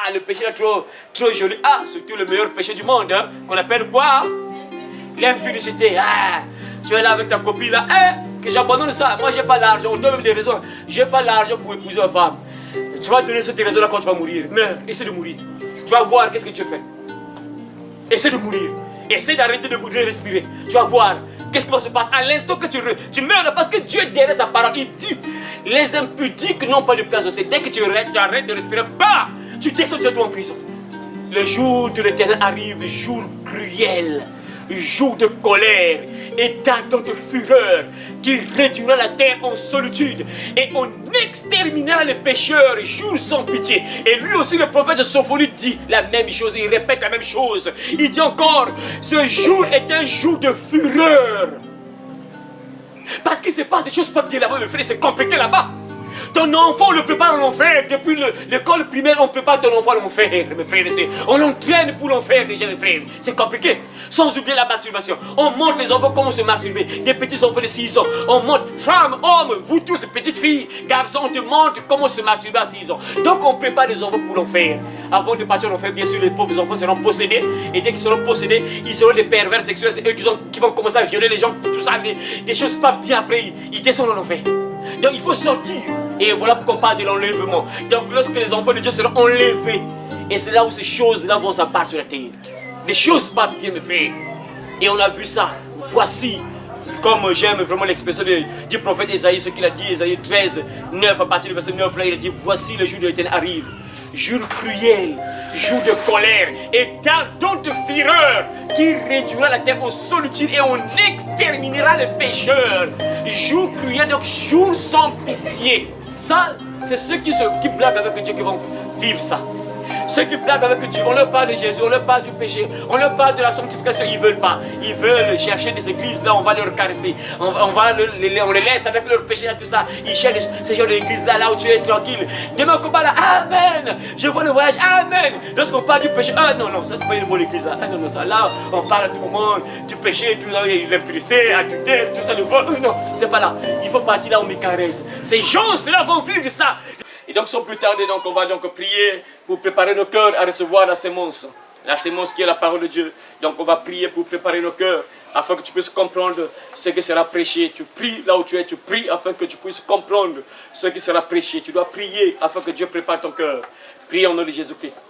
Ah, le péché est trop joli. Ah, surtout le meilleur péché du monde, hein, qu'on appelle quoi? L'impudicité. Ah, tu es là avec ta copine là. Que j'abandonne ça. Moi, j'ai pas l'argent. On donne même des raisons. J'ai pas l'argent pour épouser une femme. Tu vas donner cette raison là quand tu vas mourir. Meurs. Essaie de mourir. Tu vas voir qu'est-ce que tu fais. Essaie de mourir. Essaie d'arrêter de respirer. Tu vas voir qu'est-ce qui va se passer à l'instant que tu meurs là, parce que Dieu derrière sa parole, il dit les impudiques n'ont pas de place au ciel. Dès que tu arrêtes de respirer, bah, tu descends directement en prison. Le jour de l'Éternel arrive, jour cruel, jour de colère et d'ardente fureur qui réduira la terre en solitude et on exterminera les pécheurs, jour sans pitié. Et lui aussi, le prophète Sophonie dit la même chose, il répète la même chose. Il dit encore, ce jour est un jour de fureur. Parce qu'il ne se passe des choses pas bien là-bas, le frère, c'est compliqué là-bas. Ton enfant, on le prépare à l'enfer. Depuis l'école primaire, on prépare ton enfant à l'enfer, mes frères et sœurs. On l'entraîne pour l'enfer déjà, mes frères. C'est compliqué. Sans oublier la masturbation. On montre les enfants comment se masturber. Des petits enfants de 6 ans. On montre, femmes, hommes, vous tous, petites filles, garçons, on te montre comment se masturber à 6 ans. Donc on prépare les enfants pour l'enfer. Avant de partir en enfer, bien sûr, les pauvres enfants seront possédés. Et dès qu'ils seront possédés, ils seront des pervers sexuels. C'est eux qui vont commencer à violer les gens, tout ça, des choses pas bien après. Ils descendent en enfer. Donc il faut sortir. Et voilà pourquoi on parle de l'enlèvement. Donc lorsque les enfants de Dieu seront enlevés, et c'est là où ces choses-là vont s'apparaître sur la terre. Des choses pas bien, mes frères. Et on a vu ça. Voici, comme j'aime vraiment l'expression du prophète Esaïe, ce qu'il a dit, Esaïe 13, 9, à partir du verset 9, là, il a dit, voici le jour de l'Éternel arrive. Jour cruel, jour de colère et d'ardente fureur qui réduira la terre en solitude et on exterminera les pécheurs. Jour cruel, donc jour sans pitié. Ça, c'est ceux qui blaguent avec Dieu qui vont vivre ça. Ceux qui blaguent avec Dieu, on leur parle de Jésus, on leur parle du péché, on leur parle de la sanctification, ils ne veulent pas. Ils veulent chercher des églises, là, on va leur caresser. On les laisse avec leur péché, tout ça. Ils cherchent ces genres d'églises là où tu es tranquille. Demain qu'on parle là, Amen. Je vois le voyage, Amen. Lorsqu'on parle du péché, ah non, ça c'est pas une bonne église là. Ah non, ça là, on parle à tout moment du péché, tout là, l'impudicité, adultère, tout ça, le vol. Non, c'est pas là. Il faut partir là où on me caresse. Ces gens, ceux-là vont vivre ça. Et donc sans plus tarder, donc, on va donc prier pour préparer nos cœurs à recevoir la sémence. La sémence qui est la parole de Dieu. Donc on va prier pour préparer nos cœurs afin que tu puisses comprendre ce qui sera prêché. Tu pries là où tu es, tu pries afin que tu puisses comprendre ce qui sera prêché. Tu dois prier afin que Dieu prépare ton cœur. Prie au nom de Jésus-Christ.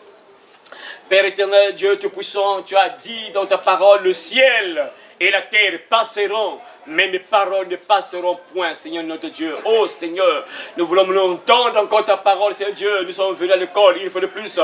Père éternel, Dieu Tout-Puissant, tu as dit dans ta parole, le ciel et la terre passeront, mais mes paroles ne passeront point, Seigneur notre Dieu. Oh Seigneur, nous voulons entendre encore ta parole, Seigneur Dieu. Nous sommes venus à l'école, il faut de plus,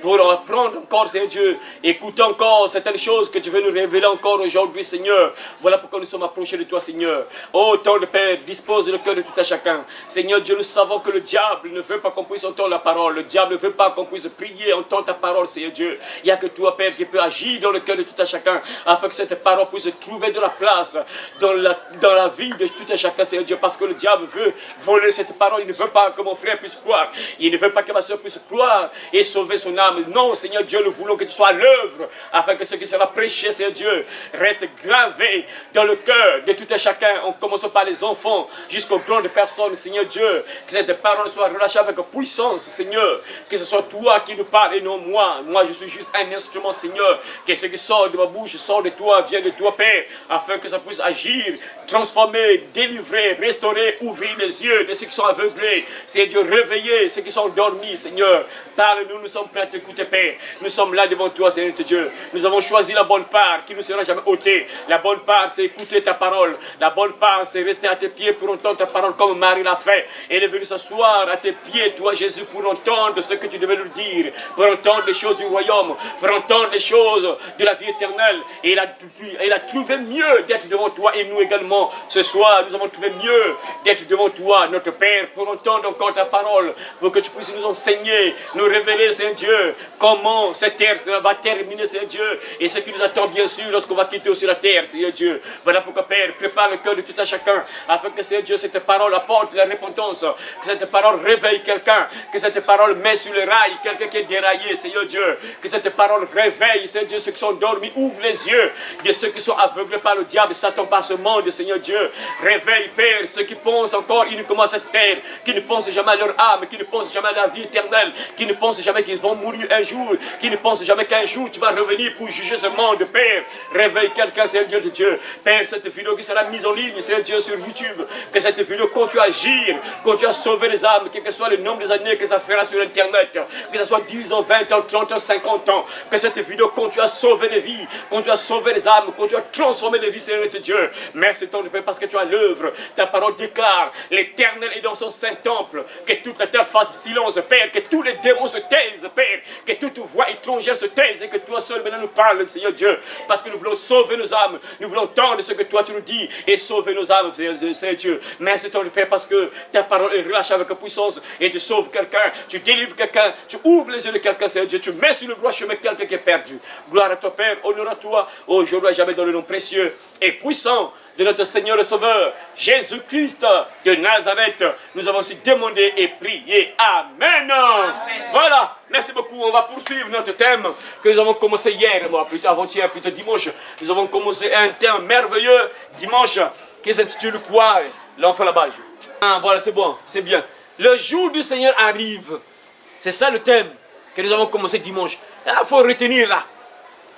pour apprendre encore, Seigneur Dieu. Écoute encore certaines choses que tu veux nous révéler encore aujourd'hui, Seigneur. Voilà pourquoi nous sommes approchés de toi, Seigneur. Oh, ton Père, dispose le cœur de tout à chacun. Seigneur Dieu, nous savons que le diable ne veut pas qu'on puisse entendre la parole. Le diable ne veut pas qu'on puisse prier, entendre ta parole, Seigneur Dieu. Il n'y a que toi, Père, qui peut agir dans le cœur de tout à chacun, afin que cette parole puisse trouver de la place dans la vie de tout un chacun, Seigneur Dieu, parce que le diable veut voler cette parole. Il ne veut pas que mon frère puisse croire. Il ne veut pas que ma soeur puisse croire et sauver son âme. Non, Seigneur Dieu, nous voulons que tu sois à l'œuvre, afin que ce qui sera prêché, Seigneur Dieu, reste gravé dans le cœur de tout un chacun, en commençant par les enfants jusqu'aux grandes personnes, Seigneur Dieu. Que cette parole soit relâchée avec puissance, Seigneur. Que ce soit toi qui nous parles et non moi. Moi, je suis juste un instrument, Seigneur. Que ce qui sort de ma bouche sort de toi, vient de toi, Père, afin que ça puisse agir, transformer, délivrer, restaurer, ouvrir les yeux de ceux qui sont aveuglés. Seigneur Dieu, réveiller ceux qui sont endormis, Seigneur. Parle-nous, nous sommes prêts à t'écouter, Père. Nous sommes là devant toi, Seigneur Dieu. Nous avons choisi la bonne part qui ne nous sera jamais ôtée. La bonne part, c'est écouter ta parole. La bonne part, c'est rester à tes pieds pour entendre ta parole comme Marie l'a fait. Elle est venue s'asseoir à tes pieds, toi, Jésus, pour entendre ce que tu devais nous dire, pour entendre les choses du royaume, pour entendre les choses de la vie éternelle. Et elle a trouvé mieux d'être devant toi et nous également. Ce soir, nous avons trouvé mieux d'être devant toi, notre Père, pour entendre encore ta parole, pour que tu puisses nous enseigner, nous révéler, Seigneur Dieu, comment cette terre va terminer, Seigneur Dieu, et ce qui nous attend, bien sûr, lorsqu'on va quitter aussi la terre, Seigneur Dieu. Voilà pourquoi, Père, prépare le cœur de tout un chacun, afin que, Seigneur Dieu, cette parole apporte la repentance, que cette parole réveille quelqu'un, que cette parole met sur le rail quelqu'un qui est déraillé, Seigneur Dieu, que cette parole réveille, Seigneur Dieu, ceux qui sont dormis, ouvre les yeux de ceux qui sont aveuglés par le diable, Satan, par ce monde, monde, Seigneur Dieu. Réveille, Père, ceux qui pensent encore uniquement à cette terre, qui ne pensent jamais à leur âme, qui ne pensent jamais à la vie éternelle, qui ne pensent jamais qu'ils vont mourir un jour, qui ne pensent jamais qu'un jour tu vas revenir pour juger ce monde, Père. Réveille quelqu'un, Seigneur Dieu de Dieu. Père, cette vidéo qui sera mise en ligne, Seigneur Dieu, sur YouTube, que cette vidéo continue à agir, continue à sauver les âmes, quel que soit le nombre des années que ça fera sur Internet, que ce soit 10 ans, 20 ans, 30 ans, 50 ans, que cette vidéo continue à sauver les vies, continue à sauver les âmes, continue à transformer les vies, Seigneur de Dieu. Merci ton Père parce que tu as l'œuvre. Ta parole déclare, l'Éternel est dans son saint temple, que toute la terre fasse silence, Père, que tous les démons se taisent, Père, que toute voix étrangère se taise et que toi seul maintenant nous parles, Seigneur Dieu, parce que nous voulons sauver nos âmes, nous voulons entendre ce que toi tu nous dis et sauver nos âmes, Seigneur Dieu. Merci ton Père parce que ta parole est relâchée avec puissance et tu sauves quelqu'un, tu délivres quelqu'un, tu ouvres les yeux de quelqu'un, Seigneur Dieu, tu mets sur le droit chemin quelqu'un qui est perdu. Gloire à ton Père, honneur à toi, aujourd'hui à jamais dans le nom précieux et puissant de notre Seigneur et Sauveur, Jésus-Christ de Nazareth. Nous avons aussi demandé et prié. Amen. Amen. Voilà, merci beaucoup. On va poursuivre notre thème que nous avons commencé hier, plutôt avant-hier, plutôt dimanche. Nous avons commencé un thème merveilleux dimanche qui s'intitule quoi? L'enfant là-bas. Ah, voilà, c'est bon, c'est bien. Le jour du Seigneur arrive. C'est ça le thème que nous avons commencé dimanche. Il faut retenir là.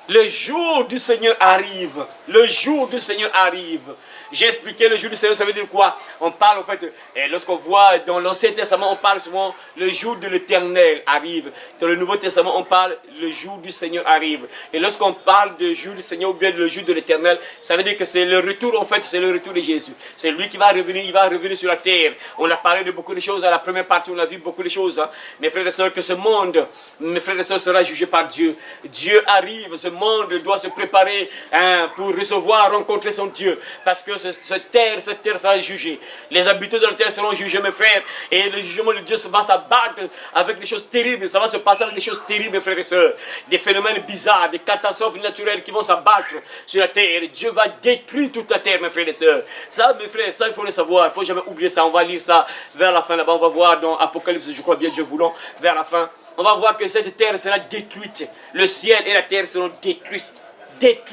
Le jour du Seigneur arrive. Le jour du Seigneur arrive. J'ai expliqué le jour du Seigneur, ça veut dire quoi? On parle en fait, lorsqu'on voit dans l'Ancien Testament, on parle souvent le jour de l'Éternel arrive. Dans le Nouveau Testament, on parle le jour du Seigneur arrive. Et lorsqu'on parle du jour du Seigneur ou bien le jour de l'Éternel, ça veut dire que c'est le retour, en fait, c'est le retour de Jésus. C'est lui qui va revenir, il va revenir sur la terre. On a parlé de beaucoup de choses, à la première partie, on a vu beaucoup de choses. Hein. Mes frères et sœurs, que ce monde, mes frères et sœurs, sera jugé par Dieu. Dieu arrive, ce monde doit se préparer pour recevoir, rencontrer son Dieu. Parce que cette terre sera jugée. Les habitants de la terre seront jugés, mes frères. Et le jugement de Dieu va s'abattre avec des choses terribles. Ça va se passer avec des choses terribles, mes frères et sœurs. Des phénomènes bizarres, des catastrophes naturelles qui vont s'abattre sur la terre. Dieu va détruire toute la terre, mes frères et sœurs. Ça, mes frères, ça, il faut le savoir. Il ne faut jamais oublier ça. On va lire ça vers la fin là-bas. On va voir dans Apocalypse, je crois bien, Dieu voulant, vers la fin. On va voir que cette terre sera détruite. Le ciel et la terre seront détruits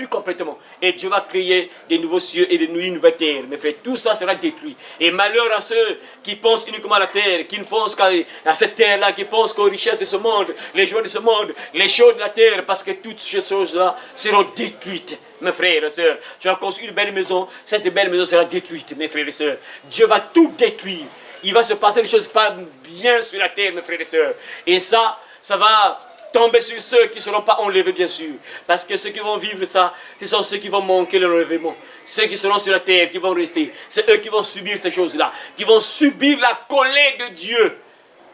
complètement. Et Dieu va créer des nouveaux cieux et des nouvelles terres. Mes frères, tout ça sera détruit. Et malheur à ceux qui pensent uniquement à la terre, qui ne pensent qu'à cette terre-là, qui pensent qu'aux richesses de ce monde, les joies de ce monde, les choses de la terre, parce que toutes ces choses-là seront détruites. Mes frères et sœurs, tu as construit une belle maison, cette belle maison sera détruite, mes frères et sœurs. Dieu va tout détruire. Il va se passer des choses pas bien sur la terre, mes frères et sœurs. Et ça va tomber sur ceux qui ne seront pas enlevés, bien sûr. Parce que ceux qui vont vivre ça, ce sont ceux qui vont manquer l'enlèvement. Ceux qui seront sur la terre, qui vont rester. C'est eux qui vont subir ces choses-là. Qui vont subir la colère de Dieu.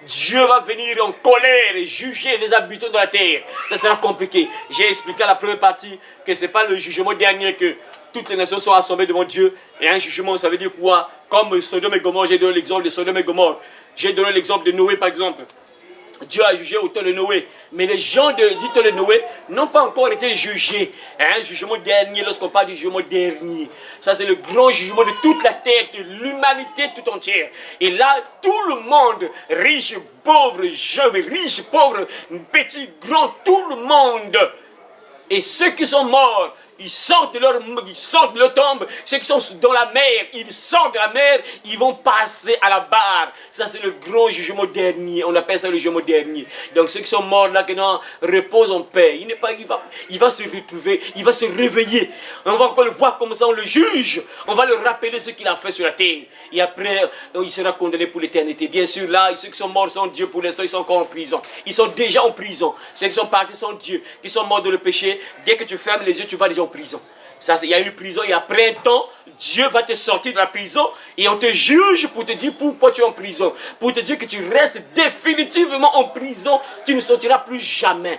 Dieu va venir en colère et juger les habitants de la terre. Ça sera compliqué. J'ai expliqué à la première partie que ce n'est pas le jugement dernier que toutes les nations sont assemblées devant Dieu. Et un jugement, ça veut dire quoi? Comme Sodome et Gomorrhe, j'ai donné l'exemple de Sodome et Gomorrhe. J'ai donné l'exemple de Noé, par exemple. Dieu a jugé au temps de Noé. Mais les gens du temps de Noé n'ont pas encore été jugés. Un jugement dernier, lorsqu'on parle du jugement dernier. Ça, c'est le grand jugement de toute la terre, de l'humanité tout entière. Et là, tout le monde, riche, pauvre, jeune, riche, pauvre, petit, grand, tout le monde. Et ceux qui sont morts, ils sortent de leur tombe. Ceux qui sont dans la mer, ils sortent de la mer, ils vont passer à la barre. Ça, c'est le grand jugement dernier. On appelle ça le jugement dernier. Donc, ceux qui sont morts là, qui reposent en paix. Il va se retrouver, il va se réveiller. On va encore le voir comme ça, on le juge. On va le rappeler ce qu'il a fait sur la terre. Et après, il sera condamné pour l'éternité. Bien sûr, là, ceux qui sont morts sont Dieu pour l'instant, ils sont encore en prison. Ils sont déjà en prison. Ceux qui sont partis sont Dieu, qui sont morts dans le péché. Dès que tu fermes les yeux, tu vas déjà en prison. Ça, il y a une prison et après un temps, Dieu va te sortir de la prison et on te juge pour te dire pourquoi tu es en prison. Pour te dire que tu restes définitivement en prison, tu ne sortiras plus jamais.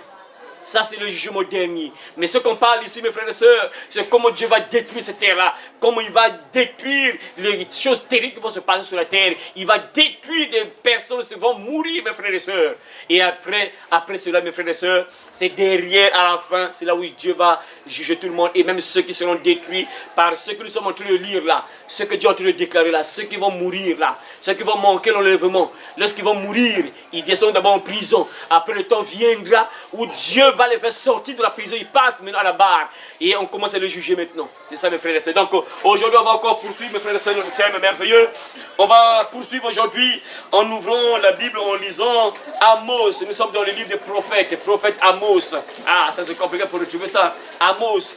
Ça, c'est le jugement dernier. Mais ce qu'on parle ici, mes frères et sœurs, c'est comment Dieu va détruire cette terre-là. Comment il va détruire les choses terribles qui vont se passer sur la terre. Il va détruire des personnes qui vont mourir, mes frères et sœurs. Et après cela, mes frères et sœurs, c'est derrière, à la fin, c'est là où Dieu va juger tout le monde. Et même ceux qui seront détruits par ce que nous sommes en train de lire là. Ce que Dieu est en train de déclarer là. Ceux qui vont mourir là. Ceux qui vont manquer l'enlèvement. Lorsqu'ils vont mourir, ils descendent d'abord en prison. Après, le temps viendra où Dieu va les faire sortir de la prison. Ils passent maintenant à la barre. Et on commence à les juger maintenant. C'est ça mes frères et sœurs. Donc aujourd'hui on va encore poursuivre mes frères et sœurs notre thème merveilleux. On va poursuivre aujourd'hui en ouvrant la Bible, en lisant Amos. Nous sommes dans le livre des prophètes. Prophète Amos. Ah, ça c'est compliqué pour retrouver ça. Amos.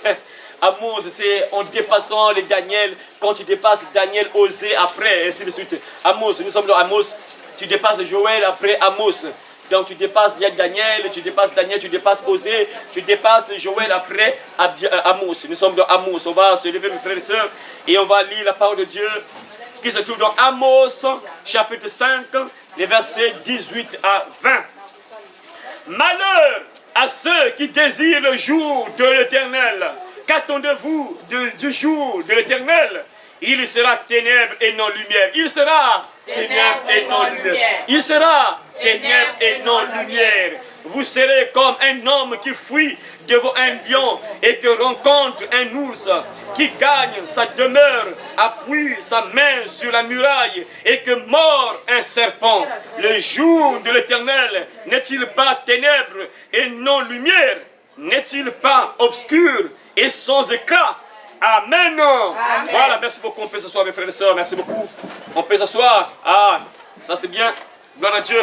Amos, c'est en dépassant les Daniel. Quand tu dépasses Daniel, Osée après, et ainsi de suite. Amos, nous sommes dans Amos. Tu dépasses Joël après Amos. Donc tu dépasses Daniel, tu dépasses Osée, tu dépasses Joël après Amos. Nous sommes dans Amos. On va se lever mes frères et sœurs et on va lire la parole de Dieu qui se trouve dans Amos chapitre 5, les versets 18 à 20. Malheur à ceux qui désirent le jour de l'Éternel. Qu'attendez-vous du jour de l'Éternel? Il sera ténèbres et non lumière. Il sera ténèbres et non lumière. Il sera ténèbres et non lumière. Vous serez comme un homme qui fuit devant un lion et que rencontre un ours, qui gagne sa demeure, appuie sa main sur la muraille et que mord un serpent. Le jour de l'Éternel n'est-il pas ténèbres et non lumière? N'est-il pas obscur et sans éclat? Amen. Amen. Voilà, merci beaucoup. On peut s'asseoir, mes frères et sœurs. Merci beaucoup. On peut s'asseoir. Ah, ça c'est bien. Gloire à Dieu.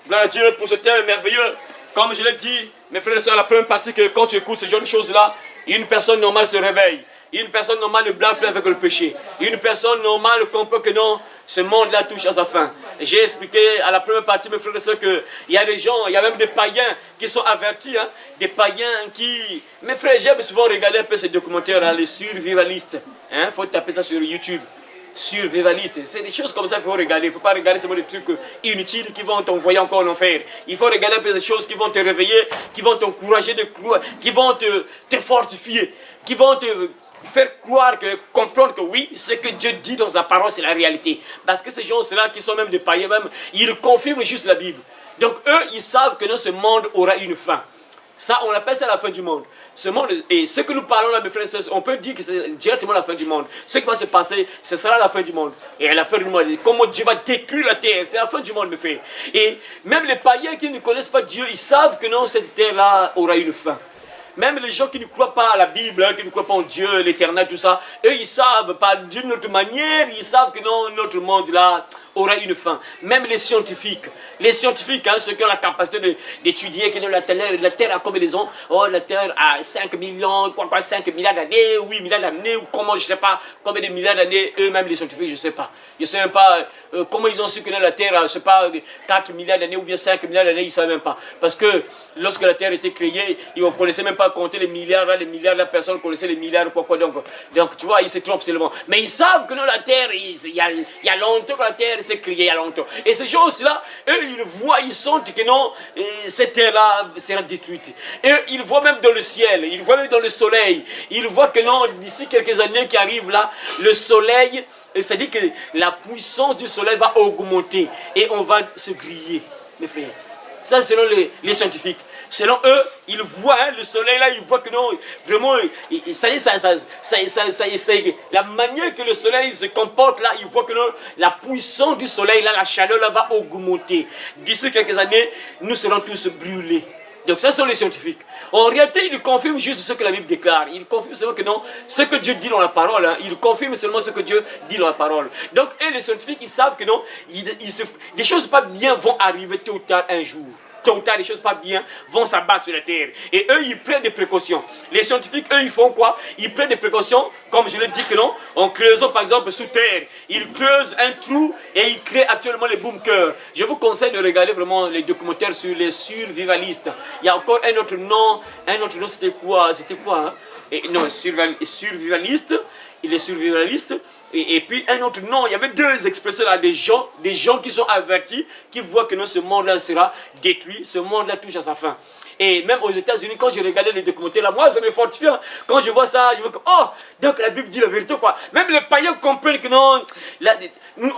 Gloire à Dieu pour ce thème merveilleux. Comme je l'ai dit, mes frères et sœurs, la première partie, que quand tu écoutes ce genre de choses-là, une personne normale se réveille. Une personne normale ne blâme plus avec le péché. Une personne normale comprend que non, ce monde-là touche à sa fin. J'ai expliqué à la première partie, mes frères et sœurs, qu'il y a des gens, il y a même des païens qui sont avertis. Hein, des païens qui... Mes frères, j'aime souvent regarder un peu ces documentaires, hein, les survivalistes. Il faut taper ça sur YouTube. Survivalistes. C'est des choses comme ça qu'il faut regarder. Il ne faut pas regarder seulement des trucs inutiles qui vont t'envoyer encore en enfer. Il faut regarder un peu ces choses qui vont te réveiller, qui vont t'encourager de croire, qui vont te fortifier, qui vont te faire croire, comprendre que oui, ce que Dieu dit dans sa parole, c'est la réalité. Parce que ces gens-là qui sont même des païens, même, ils confirment juste la Bible. Donc eux, ils savent que dans ce monde aura une fin. Ça, on appelle ça la fin du monde. Ce monde, et ce que nous parlons là, mes frères et sœurs, on peut dire que c'est directement la fin du monde. Ce qui va se passer, ce sera la fin du monde. Et à la fin du monde, comment Dieu va détruire la terre, c'est la fin du monde, mes frères. Et même les païens qui ne connaissent pas Dieu, ils savent que non, cette terre-là aura une fin. Même les gens qui ne croient pas à la Bible, hein, qui ne croient pas en Dieu, l'éternel, tout ça, eux, ils savent, pas d'une autre manière, ils savent que non, notre monde-là aura une fin. Même les scientifiques, hein, ceux qui ont la capacité d'étudier que la Terre a combien de ans? Oh, la Terre a 5 millions, 5 milliards d'années, 8 milliards d'années, ou comment, je ne sais pas, combien de milliards d'années, eux-mêmes les scientifiques, je ne sais pas. Je ne sais même pas comment ils ont su que la Terre a, je ne sais pas, 4 milliards d'années ou bien 5 milliards d'années, ils ne savent même pas. Parce que lorsque la Terre était créée, ils ne connaissaient même pas compter les milliards de personnes connaissaient les milliards, quoi. Donc, tu vois, ils se trompent seulement. Mais ils savent que non, la Terre, il y a longtemps que la Terre s'est créée, il y a longtemps. Et ces gens-là, eux, ils voient, ils sentent que non, cette terre-là sera détruite. Et ils voient même dans le ciel, ils voient même dans le soleil. Ils voient que non, d'ici quelques années qui arrivent là, le soleil, c'est-à-dire que la puissance du soleil va augmenter et on va se griller, mes frères. Ça, selon les scientifiques. Selon eux, ils voient hein, le soleil là, ils voient que non, vraiment, la manière que le soleil se comporte là, ils voient que non, la puissance du soleil là, la chaleur là va augmenter. D'ici quelques années, nous serons tous brûlés. Donc ça sont les scientifiques. En réalité, ils confirment juste ce que la Bible déclare. Ils confirment seulement que non, ce que Dieu dit dans la parole. Hein, ils confirment seulement ce que Dieu dit dans la parole. Donc, et les scientifiques, ils savent que non, des choses pas bien vont arriver tôt ou tard un jour. Tôt ou tard, les choses pas bien vont s'abattre sur la terre. Et eux, ils prennent des précautions. Les scientifiques, eux, ils font quoi? Ils prennent des précautions, comme je l'ai dit que non, en creusant par exemple sous terre. Ils creusent un trou et ils créent actuellement les bunkers. Je vous conseille de regarder vraiment les documentaires sur les survivalistes. Il y a encore un autre nom c'était quoi? Hein? Non, survivaliste. Il est survivaliste. Et puis un autre nom, il y avait deux expressions là, des gens qui sont avertis, qui voient que non, ce monde-là sera détruit, ce monde-là touche à sa fin. Et même aux États-Unis, quand je regardais les documentaires là, moi ça me fortifie. Hein. Quand je vois ça, je me dis, oh, donc la Bible dit la vérité quoi. Même les païens comprennent que non,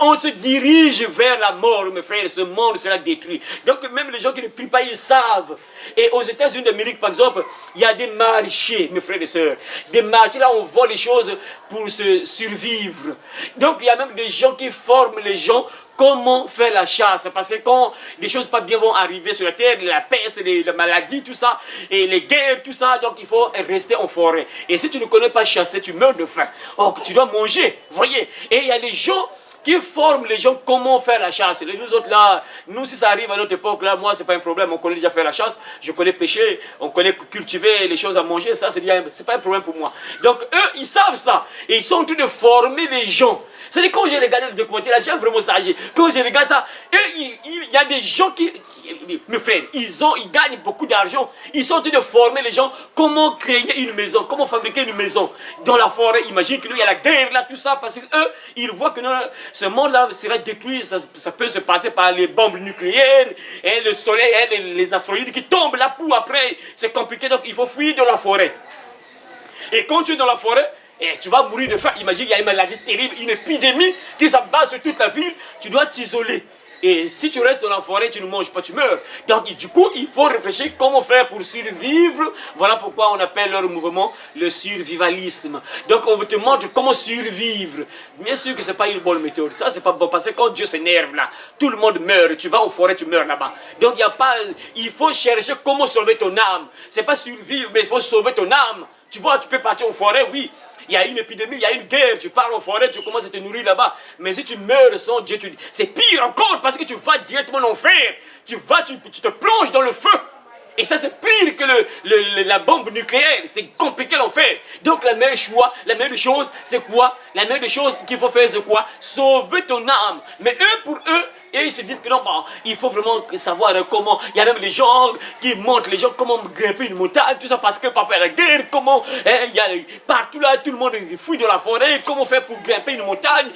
on se dirige vers la mort, mes frères, ce monde sera détruit. Donc même les gens qui ne prient pas, ils savent. Et aux États-Unis d'Amérique, par exemple, il y a des marchés, mes frères et sœurs. Des marchés là, on vend les choses pour se survivre. Donc il y a même des gens qui forment les gens comment faire la chasse. Parce que quand des choses pas bien vont arriver sur la terre, la peste, les maladies, tout ça, et les guerres, tout ça, donc il faut rester en forêt. Et si tu ne connais pas chasser, tu meurs de faim. Oh, tu dois manger, voyez. Et il y a des gens qui forment les gens comment faire la chasse. Et nous autres là, nous si ça arrive à notre époque là, moi c'est pas un problème, on connaît déjà faire la chasse, je connais pêcher, on connaît cultiver les choses à manger, ça c'est pas un problème pour moi. Donc eux, ils savent ça, et ils sont en train de former les gens. C'est-à-dire quand j'ai regardé le documentaire là, j'aime vraiment ça, quand je regarde ça, il y a des gens qui, mes frères, ils gagnent beaucoup d'argent, ils sont en train de former les gens comment créer une maison, comment fabriquer une maison dans la forêt. Imagine qu'il y a la guerre là, tout ça, parce qu'eux, ils voient que ce monde-là sera détruit, ça peut se passer par les bombes nucléaires, et le soleil, et les astéroïdes qui tombent là pour après, c'est compliqué, donc il faut fuir dans la forêt. Et quand tu es dans la forêt, et tu vas mourir de faim. Imagine, il y a une maladie terrible, une épidémie qui s'abat sur toute la ville. Tu dois t'isoler. Et si tu restes dans la forêt, tu ne manges pas, tu meurs. Donc, du coup, il faut réfléchir comment faire pour survivre. Voilà pourquoi on appelle leur mouvement le survivalisme. Donc, on te montre comment survivre. Bien sûr que ce n'est pas une bonne méthode. Ça, c'est pas bon. Parce que quand Dieu s'énerve là, tout le monde meurt. Tu vas en forêt, tu meurs là-bas. Donc, il faut chercher comment sauver ton âme. Ce n'est pas survivre, mais il faut sauver ton âme. Tu vois, tu peux partir en forêt, oui. Il y a une épidémie, il y a une guerre, tu pars en forêt, tu commences à te nourrir là-bas. Mais si tu meurs sans Dieu, c'est pire encore parce que tu vas directement en enfer. Tu te plonges dans le feu. Et ça, c'est pire que la bombe nucléaire. C'est compliqué l'enfer. Donc, la meilleure chose, c'est quoi? La meilleure chose qu'il faut faire, c'est quoi? Sauver ton âme. Mais eux, pour eux, et ils se disent que non, bon, il faut vraiment savoir comment. Il y a même les gens qui montrent les gens comment grimper une montagne, tout ça, parce que pour faire la guerre, comment, il y a partout là, tout le monde fouille dans la forêt, comment faire pour grimper une montagne,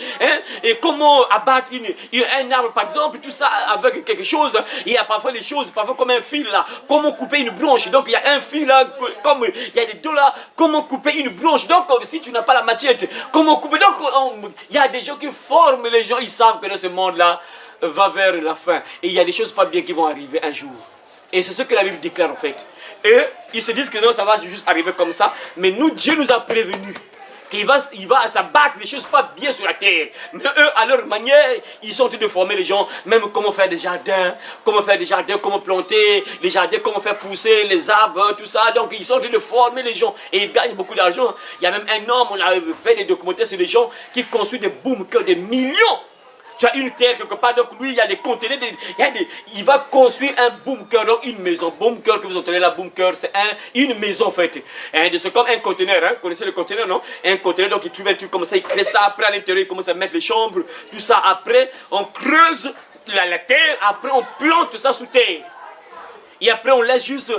et comment abattre un arbre par exemple, tout ça avec quelque chose. Il y a parfois les choses, parfois comme un fil là, comment couper une branche. Donc il y a un fil là, comme il y a des deux là, comment couper une branche. Donc si tu n'as pas la machette, comment couper. Donc il y a des gens qui forment les gens, ils savent que dans ce monde là, va vers la fin. Et il y a des choses pas bien qui vont arriver un jour. Et c'est ce que la Bible déclare en fait. Et ils se disent que non, ça va juste arriver comme ça. Mais nous, Dieu nous a prévenus qu'il va s'abattre les choses pas bien sur la terre. Mais eux, à leur manière, ils sont en train de former les gens, même comment faire des jardins, comment planter les jardins, comment faire pousser les arbres, tout ça. Donc ils sont en train de former les gens et ils gagnent beaucoup d'argent. Il y a même un homme, on a fait des documentaires sur les gens qui construisent des bunkers, des millions. Tu as une terre quelque part, donc lui, il y a des conteneurs, il va construire un bunker, donc une maison. Bunker que vous entendez là, bunker, c'est une maison en fait. C'est comme un conteneur, vous connaissez le conteneur, non? Un conteneur, donc il trouve un truc comme ça, il crée ça, après à l'intérieur, il commence à mettre les chambres, tout ça. Après, on creuse la terre, après on plante ça sous terre. Et après, on laisse juste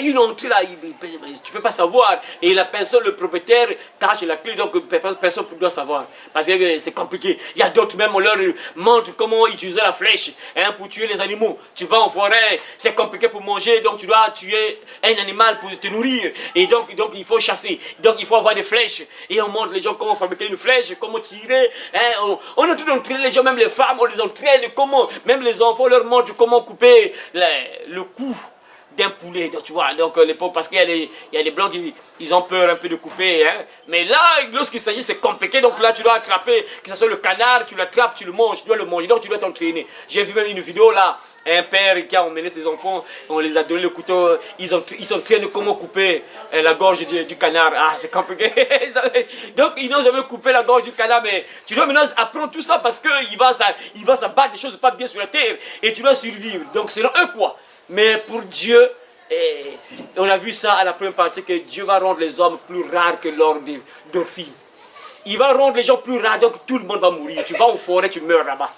une entrée là, tu ne peux pas savoir. Et la personne, le propriétaire, cache la clé, donc personne ne doit savoir. Parce que c'est compliqué. Il y a d'autres même, on leur montre comment utiliser la flèche pour tuer les animaux. Tu vas en forêt, c'est compliqué pour manger, donc tu dois tuer un animal pour te nourrir. Et donc il faut chasser. Donc il faut avoir des flèches. Et on montre les gens comment fabriquer une flèche, comment tirer. On est en train d'entraîner les gens, même les femmes, on les entraîne, comment, même les enfants, on leur montre comment couper le cou d'un poulet, donc tu vois, donc les pauvres, parce qu'il y a des blancs qui ils ont peur un peu de couper, mais là, lorsqu'il s'agit, c'est compliqué, donc là, tu dois attraper, que ce soit le canard, tu l'attrapes, tu le manges, tu dois le manger, donc tu dois t'entraîner. J'ai vu même une vidéo là, un père qui a emmené ses enfants, on les a donné le couteau, ils s'entraînent comment couper la gorge du canard. Ah, c'est compliqué. Donc, ils n'ont jamais coupé la gorge du canard, mais tu dois maintenant apprendre tout ça parce qu'il va s'abattre des choses pas bien sur la terre et tu dois survivre. Donc, selon eux, quoi. Mais pour Dieu, on a vu ça à la première partie, que Dieu va rendre les hommes plus rares que l'or d'Orphine. Il va rendre les gens plus rares, donc tout le monde va mourir. Tu vas en forêt, tu meurs là-bas.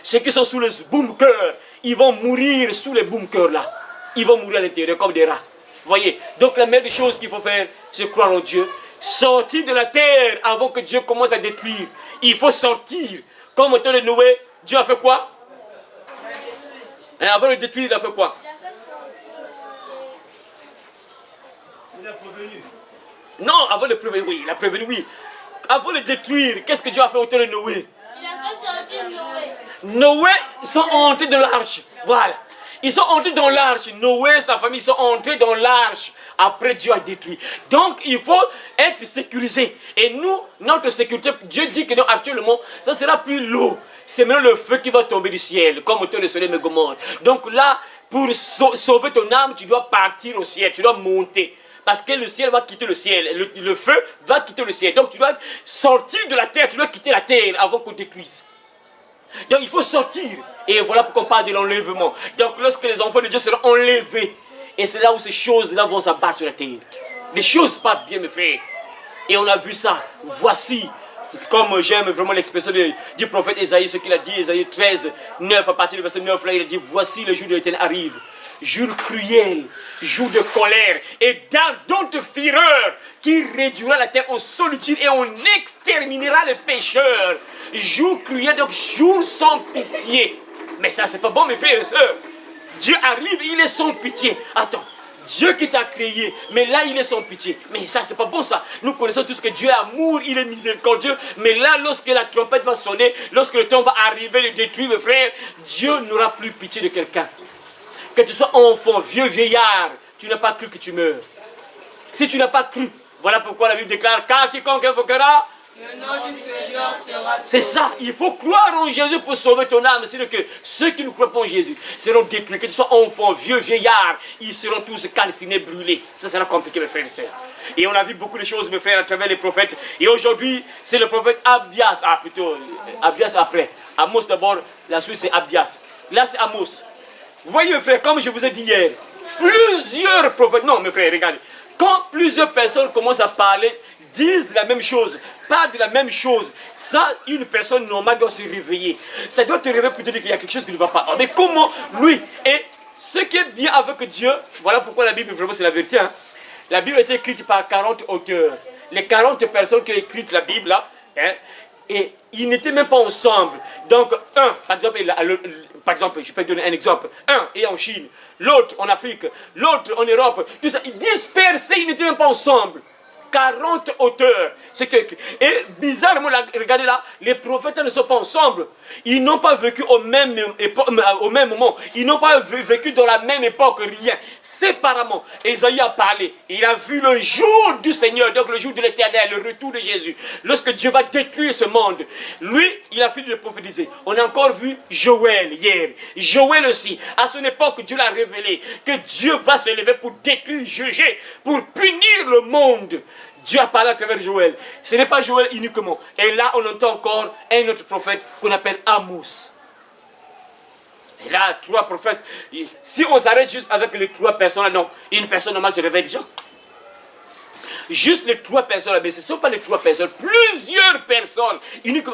Ceux qui sont sous les bunkers, ils vont mourir sous les bunkers là. Ils vont mourir à l'intérieur comme des rats. Voyez, donc la meilleure chose qu'il faut faire, c'est croire en Dieu. Sortir de la terre avant que Dieu commence à détruire. Il faut sortir. Comme au temps de Noé, Dieu a fait quoi? Et avant de détruire, il a fait quoi? Il a prévenu. Non, avant de prévenir, oui, il a prévenu, oui. Avant de détruire, qu'est-ce que Dieu a fait au temps de Noé? Il a fait sortir Noé. Noé sont entrés de l'arche. Voilà. Ils sont entrés dans l'arche. Noé et sa famille sont entrés dans l'arche. Après, Dieu a détruit. Donc, il faut être sécurisé. Et nous, notre sécurité, Dieu dit que nous, actuellement, ça sera plus l'eau. C'est maintenant le feu qui va tomber du ciel, comme autant le soleil me Gomorrhe. Donc là, pour sauver ton âme, tu dois partir au ciel, tu dois monter. Parce que le ciel va quitter le ciel, le feu va quitter le ciel. Donc tu dois sortir de la terre, tu dois quitter la terre avant qu'on détruise. Donc il faut sortir. Et voilà pourquoi on parle de l'enlèvement. Donc lorsque les enfants de Dieu seront enlevés, et c'est là où ces choses-là vont s'abattre sur la terre. Des choses pas bien, mes frères. Et on a vu ça. Voici, comme j'aime vraiment l'expression du prophète Ésaïe, ce qu'il a dit, Ésaïe 13, 9, à partir du verset 9, là, il a dit, voici le jour de l'Éternel arrive. Jour cruel, jour de colère et d'ardente fureur qui réduira la terre en solitude et on exterminera les pécheurs. Jour cruel, donc jour sans pitié. Mais ça, c'est pas bon, mes frères et sœurs. Dieu arrive, il est sans pitié. Attends, Dieu qui t'a créé, mais là, il est sans pitié. Mais ça, c'est pas bon, ça. Nous connaissons tous que Dieu est amour, il est miséricordieux. Mais là, lorsque la trompette va sonner, lorsque le temps va arriver de détruire, mes frères, Dieu n'aura plus pitié de quelqu'un. Que tu sois enfant, vieux, vieillard, tu n'as pas cru que tu meurs. Si tu n'as pas cru, voilà pourquoi la Bible déclare, car quiconque invoquera, le nom du Seigneur sera sauvé. C'est ça, il faut croire en Jésus pour sauver ton âme. C'est que ceux qui ne croient pas en Jésus seront détruits. Que tu sois enfant, vieux, vieillard, ils seront tous calcinés, brûlés. Ça sera compliqué, mes frères et sœurs. Et on a vu beaucoup de choses, mes frères, à travers les prophètes. Et aujourd'hui, c'est le prophète Abdias. Ah, plutôt, Abdias après. Amos d'abord, la suite c'est Abdias. Là, c'est Amos. Vous voyez, mes frères, comme je vous ai dit hier, plusieurs prophètes, non, mes frères, regardez, quand plusieurs personnes commencent à parler, disent la même chose, parlent de la même chose, ça, une personne normale doit se réveiller. Ça doit te réveiller pour te dire qu'il y a quelque chose qui ne va pas. Mais comment lui, et ce qui est bien avec Dieu, voilà pourquoi la Bible, vraiment, c'est la vérité. Hein. La Bible a été écrite par 40 auteurs. Les 40 personnes qui ont écrit la Bible, là, hein, et ils n'étaient même pas ensemble. Donc, un, par exemple, je peux donner un exemple. Un est en Chine, l'autre en Afrique, l'autre en Europe. Tout ça, ils dispersés, ils n'étaient même pas ensemble. 40 auteurs. Et bizarrement, regardez là, les prophètes ne sont pas ensemble. Ils n'ont pas vécu au même moment. Ils n'ont pas vécu dans la même époque, rien. Séparément, Ésaïe a parlé. Il a vu le jour du Seigneur, donc le jour de l'Éternel, le retour de Jésus. Lorsque Dieu va détruire ce monde. Lui, il a fini de prophétiser. On a encore vu Joël hier. Joël aussi. À son époque, Dieu l'a révélé. Que Dieu va se lever pour détruire, juger, pour punir le monde. Dieu a parlé à travers Joël. Ce n'est pas Joël uniquement. Et là, on entend encore un autre prophète qu'on appelle Amos. Et là, 3 prophètes. Si on s'arrête juste avec les 3 personnes, non, une personne normale se réveille déjà. Juste les 3 personnes, mais ce ne sont pas les 3 personnes. Plusieurs personnes. Uniquement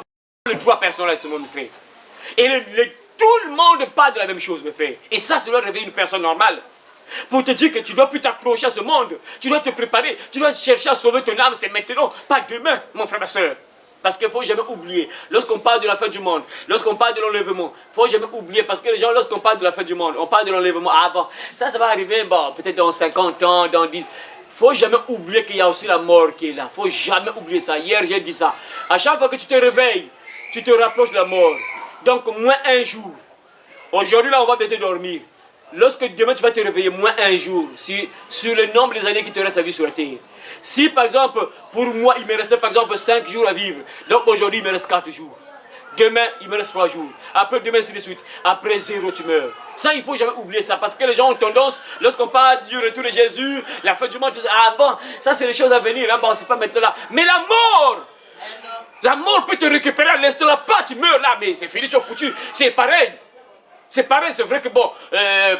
les 3 personnes là, c'est mon frère. Et tout le monde parle de la même chose, mes frères. Et ça doit réveiller une personne normale. Pour te dire que tu ne dois plus t'accrocher à ce monde. Tu dois te préparer. Tu dois chercher à sauver ton âme. C'est maintenant, pas demain, mon frère, ma soeur. Parce qu'il ne faut jamais oublier. Lorsqu'on parle de la fin du monde, lorsqu'on parle de l'enlèvement, il ne faut jamais oublier. Parce que les gens, lorsqu'on parle de la fin du monde, on parle de l'enlèvement. Ah bon, ça va arriver, bon, peut-être dans 50 ans, dans 10. Il ne faut jamais oublier qu'il y a aussi la mort qui est là. Il ne faut jamais oublier ça. Hier, j'ai dit ça. À chaque fois que tu te réveilles, tu te rapproches de la mort. Donc, moins un jour. Aujourd'hui, là, on va bientôt dormir. Lorsque demain tu vas te réveiller moins un jour sur le nombre des années qui te restent à vivre sur la terre. Si par exemple, pour moi, il me restait par exemple 5 jours à vivre, donc aujourd'hui il me reste 4 jours. Demain, il me reste 3 jours. Après demain, c'est de suite. Après 0, tu meurs. Ça, il ne faut jamais oublier ça. Parce que les gens ont tendance, lorsqu'on parle du retour de Jésus, la fin du monde, tout ça, ah bon, ça c'est les choses à venir, hein, bon, c'est pas maintenant là. Mais la mort peut te récupérer à l'instant là, pas, tu meurs là, mais c'est fini, tu es foutu. C'est pareil. C'est pareil, c'est vrai que bon,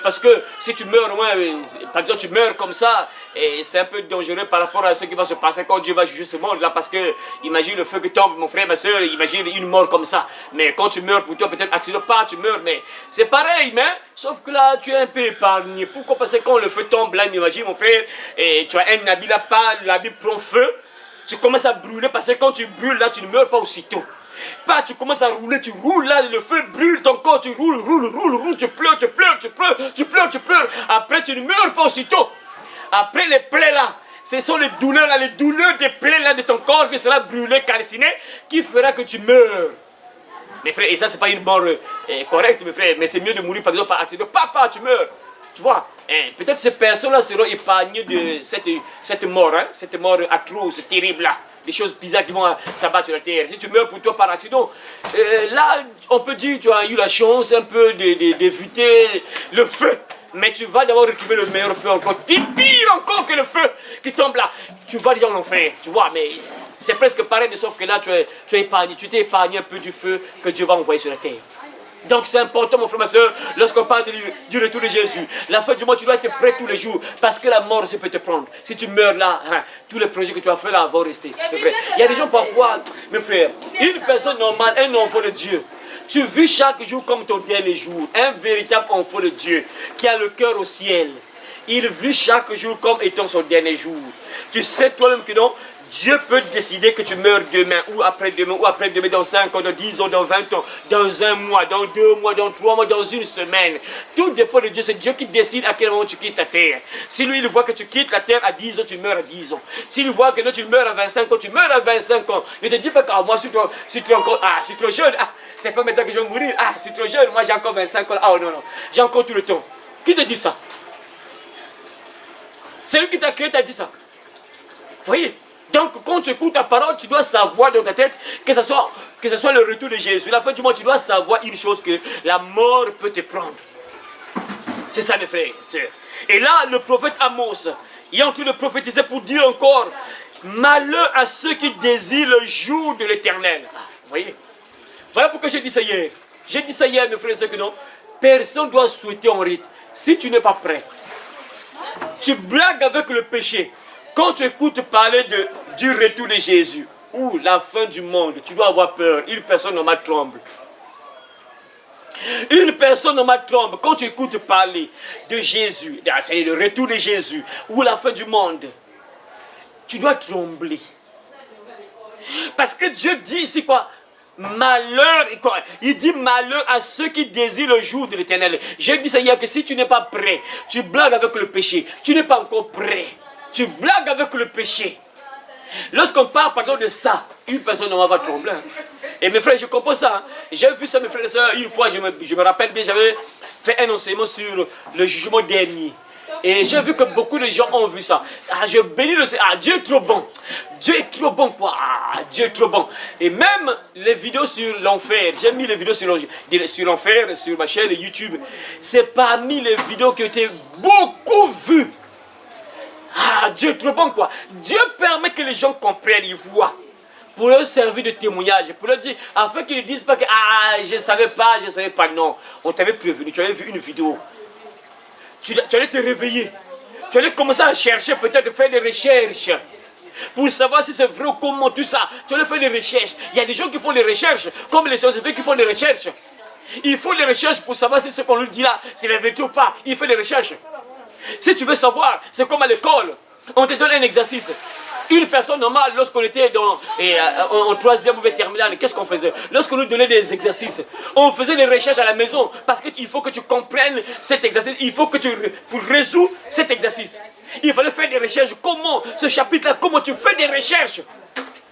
parce que si tu meurs, par exemple, tu meurs comme ça, et c'est un peu dangereux par rapport à ce qui va se passer quand Dieu va juger ce monde-là, parce que, imagine le feu qui tombe, mon frère, ma soeur, imagine une mort comme ça. Mais quand tu meurs, pour toi, peut-être accident pas, tu meurs, mais c'est pareil, mais, sauf que là, tu es un peu épargné. Pourquoi? Parce que quand le feu tombe, là, imagine, mon frère, et tu as un habit là, l'habit prend feu, tu commences à brûler, parce que quand tu brûles, là, tu ne meurs pas aussitôt. Pas, tu commences à rouler, tu roules là, le feu brûle ton corps, tu roules, tu pleures. Après, tu ne meurs pas aussitôt. Après, les plaies là, ce sont les douleurs là, les douleurs des plaies là de ton corps qui sera brûlé, calciné, qui fera que tu meurs. Mes frères, et ça, c'est pas une mort correcte, mes frères, mais c'est mieux de mourir, par exemple, par accident. Papa, tu meurs. Tu vois, peut-être ces personnes-là seront épargnées de cette mort, hein, cette mort atroce, terrible-là. Des choses bizarres qui vont s'abattre sur la terre. Si tu meurs pour toi par accident, là, on peut dire que tu as eu la chance un peu d'éviter le feu. Mais tu vas d'abord retrouver le meilleur feu encore, pire encore que le feu qui tombe là. Tu vas déjà en enfer, tu vois, mais c'est presque pareil, sauf que là, tu es épargné, tu t'es épargné un peu du feu que Dieu va envoyer sur la terre. Donc c'est important, mon frère, ma soeur, lorsqu'on parle du retour de Jésus. La fin du mois, tu dois être prêt tous les jours, parce que la mort, ça peut te prendre. Si tu meurs là, hein, tous les projets que tu as fait là vont rester. Il y a des gens parfois, mes frères, une personne normale, un enfant de Dieu, tu vis chaque jour comme ton dernier jour. Un véritable enfant de Dieu, qui a le cœur au ciel. Il vit chaque jour comme étant son dernier jour. Tu sais toi-même que non, Dieu peut décider que tu meurs demain, ou après-demain, dans 5 ans, dans 10 ans, dans 20 ans, dans un mois, dans 2 mois, dans 3 mois, dans une semaine. Tout dépend de Dieu. C'est Dieu qui décide à quel moment tu quittes la terre. Si lui, il voit que tu quittes la terre à 10 ans, tu meurs à 10 ans. S'il voit que non, tu meurs à 25 ans, tu meurs à 25 ans. Il ne te dit pas que moi, si tu es encore, je suis trop jeune, c'est pas maintenant que je vais mourir, je suis trop jeune, moi j'ai encore 25 ans, non, j'ai encore tout le temps. Qui te dit ça? C'est lui qui t'a créé, t'a dit ça. Vous voyez? Donc, quand tu écoutes ta parole, tu dois savoir dans ta tête que ce soit le retour de Jésus. La fin du mois, tu dois savoir une chose, que la mort peut te prendre. C'est ça, mes frères et sœurs. Et là, le prophète Amos, il est en train de prophétiser pour dire encore, malheur à ceux qui désirent le jour de l'Éternel. Vous voyez? Voilà pourquoi j'ai dit ça hier. J'ai dit ça hier, mes frères et sœurs, que non, personne ne doit souhaiter en rite. Si tu n'es pas prêt, tu blagues avec le péché. Quand tu écoutes parler du retour de Jésus ou la fin du monde, tu dois avoir peur. Une personne normale tremble. Une personne normale tremble. Quand tu écoutes parler de Jésus, c'est le retour de Jésus ou la fin du monde, tu dois trembler. Parce que Dieu dit ici quoi? Malheur, il dit malheur à ceux qui désirent le jour de l'Éternel. J'ai dit ça hier, que si tu n'es pas prêt, tu blagues avec le péché, tu n'es pas encore prêt. Tu blagues avec le péché. Lorsqu'on parle par exemple de ça, une personne normale va trembler. Et mes frères, je comprends ça. J'ai vu ça, mes frères et sœurs, une fois, je me rappelle bien, j'avais fait un enseignement sur le jugement dernier. Et j'ai vu que beaucoup de gens ont vu ça. Je bénis le Seigneur. Dieu est trop bon. Dieu est trop bon, quoi. Dieu est trop bon. Et même les vidéos sur l'enfer. J'ai mis les vidéos sur l'enfer, sur ma chaîne YouTube. C'est parmi les vidéos qui ont été beaucoup vues. Dieu est trop bon, quoi. Dieu permet que les gens comprennent, ils voient. Pour leur servir de témoignage. Pour leur dire, afin qu'ils ne disent pas que je ne savais pas. Non. On t'avait prévenu. Tu avais vu une vidéo. Tu allais te réveiller. Tu allais commencer à chercher, peut-être faire des recherches. Pour savoir si c'est vrai ou comment tout ça. Tu allais faire des recherches. Il y a des gens qui font des recherches. Comme les scientifiques qui font des recherches. Ils font des recherches pour savoir si ce qu'on lui dit là, c'est la vérité ou pas. Ils font des recherches. Si tu veux savoir, c'est comme à l'école. On te donne un exercice. Une personne normale, lorsqu'on était en troisième ou terminale, qu'est-ce qu'on faisait? Lorsqu'on nous donnait des exercices, on faisait des recherches à la maison. Parce qu'il faut que tu comprennes cet exercice. Il faut que pour résoudre cet exercice, il fallait faire des recherches. Comment, ce chapitre-là, comment tu fais des recherches?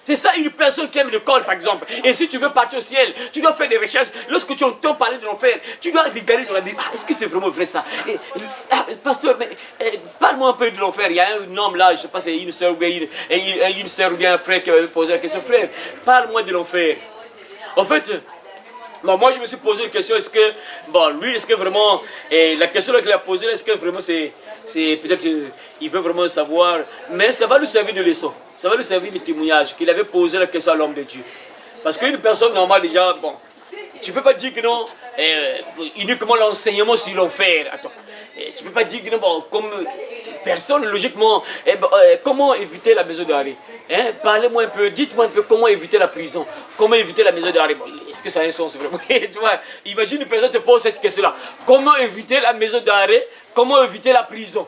C'est ça une personne qui aime l'école, par exemple. Et si tu veux partir au ciel, tu dois faire des recherches. Lorsque tu entends parler de l'enfer, tu dois regarder dans la Bible. Est-ce que c'est vraiment vrai ça? Pasteur, mais parle-moi un peu de l'enfer. Il y a un homme là, je ne sais pas, c'est une soeur ou bien un frère qui m'avait posé la question. Frère, parle-moi de l'enfer. En fait, moi je me suis posé une question. Est-ce que, lui, est-ce que vraiment, la question qu'il a posée, est-ce que vraiment c'est peut-être qu'il veut vraiment savoir, mais ça va lui servir de leçon, ça va lui servir de témoignage, qu'il avait posé la question à l'homme de Dieu. Parce qu'une personne normale déjà, tu ne peux pas dire que non, uniquement l'enseignement sur l'enfer, attends, tu ne peux pas dire que non, comme personne, logiquement, comment éviter la maison d'arrêt? Parlez-moi un peu, dites-moi un peu comment éviter la prison, comment éviter la maison d'arrêt. Est-ce que ça a un sens vraiment? Tu vois, imagine une personne te pose cette question-là. Comment éviter la maison d'arrêt? Comment éviter la prison?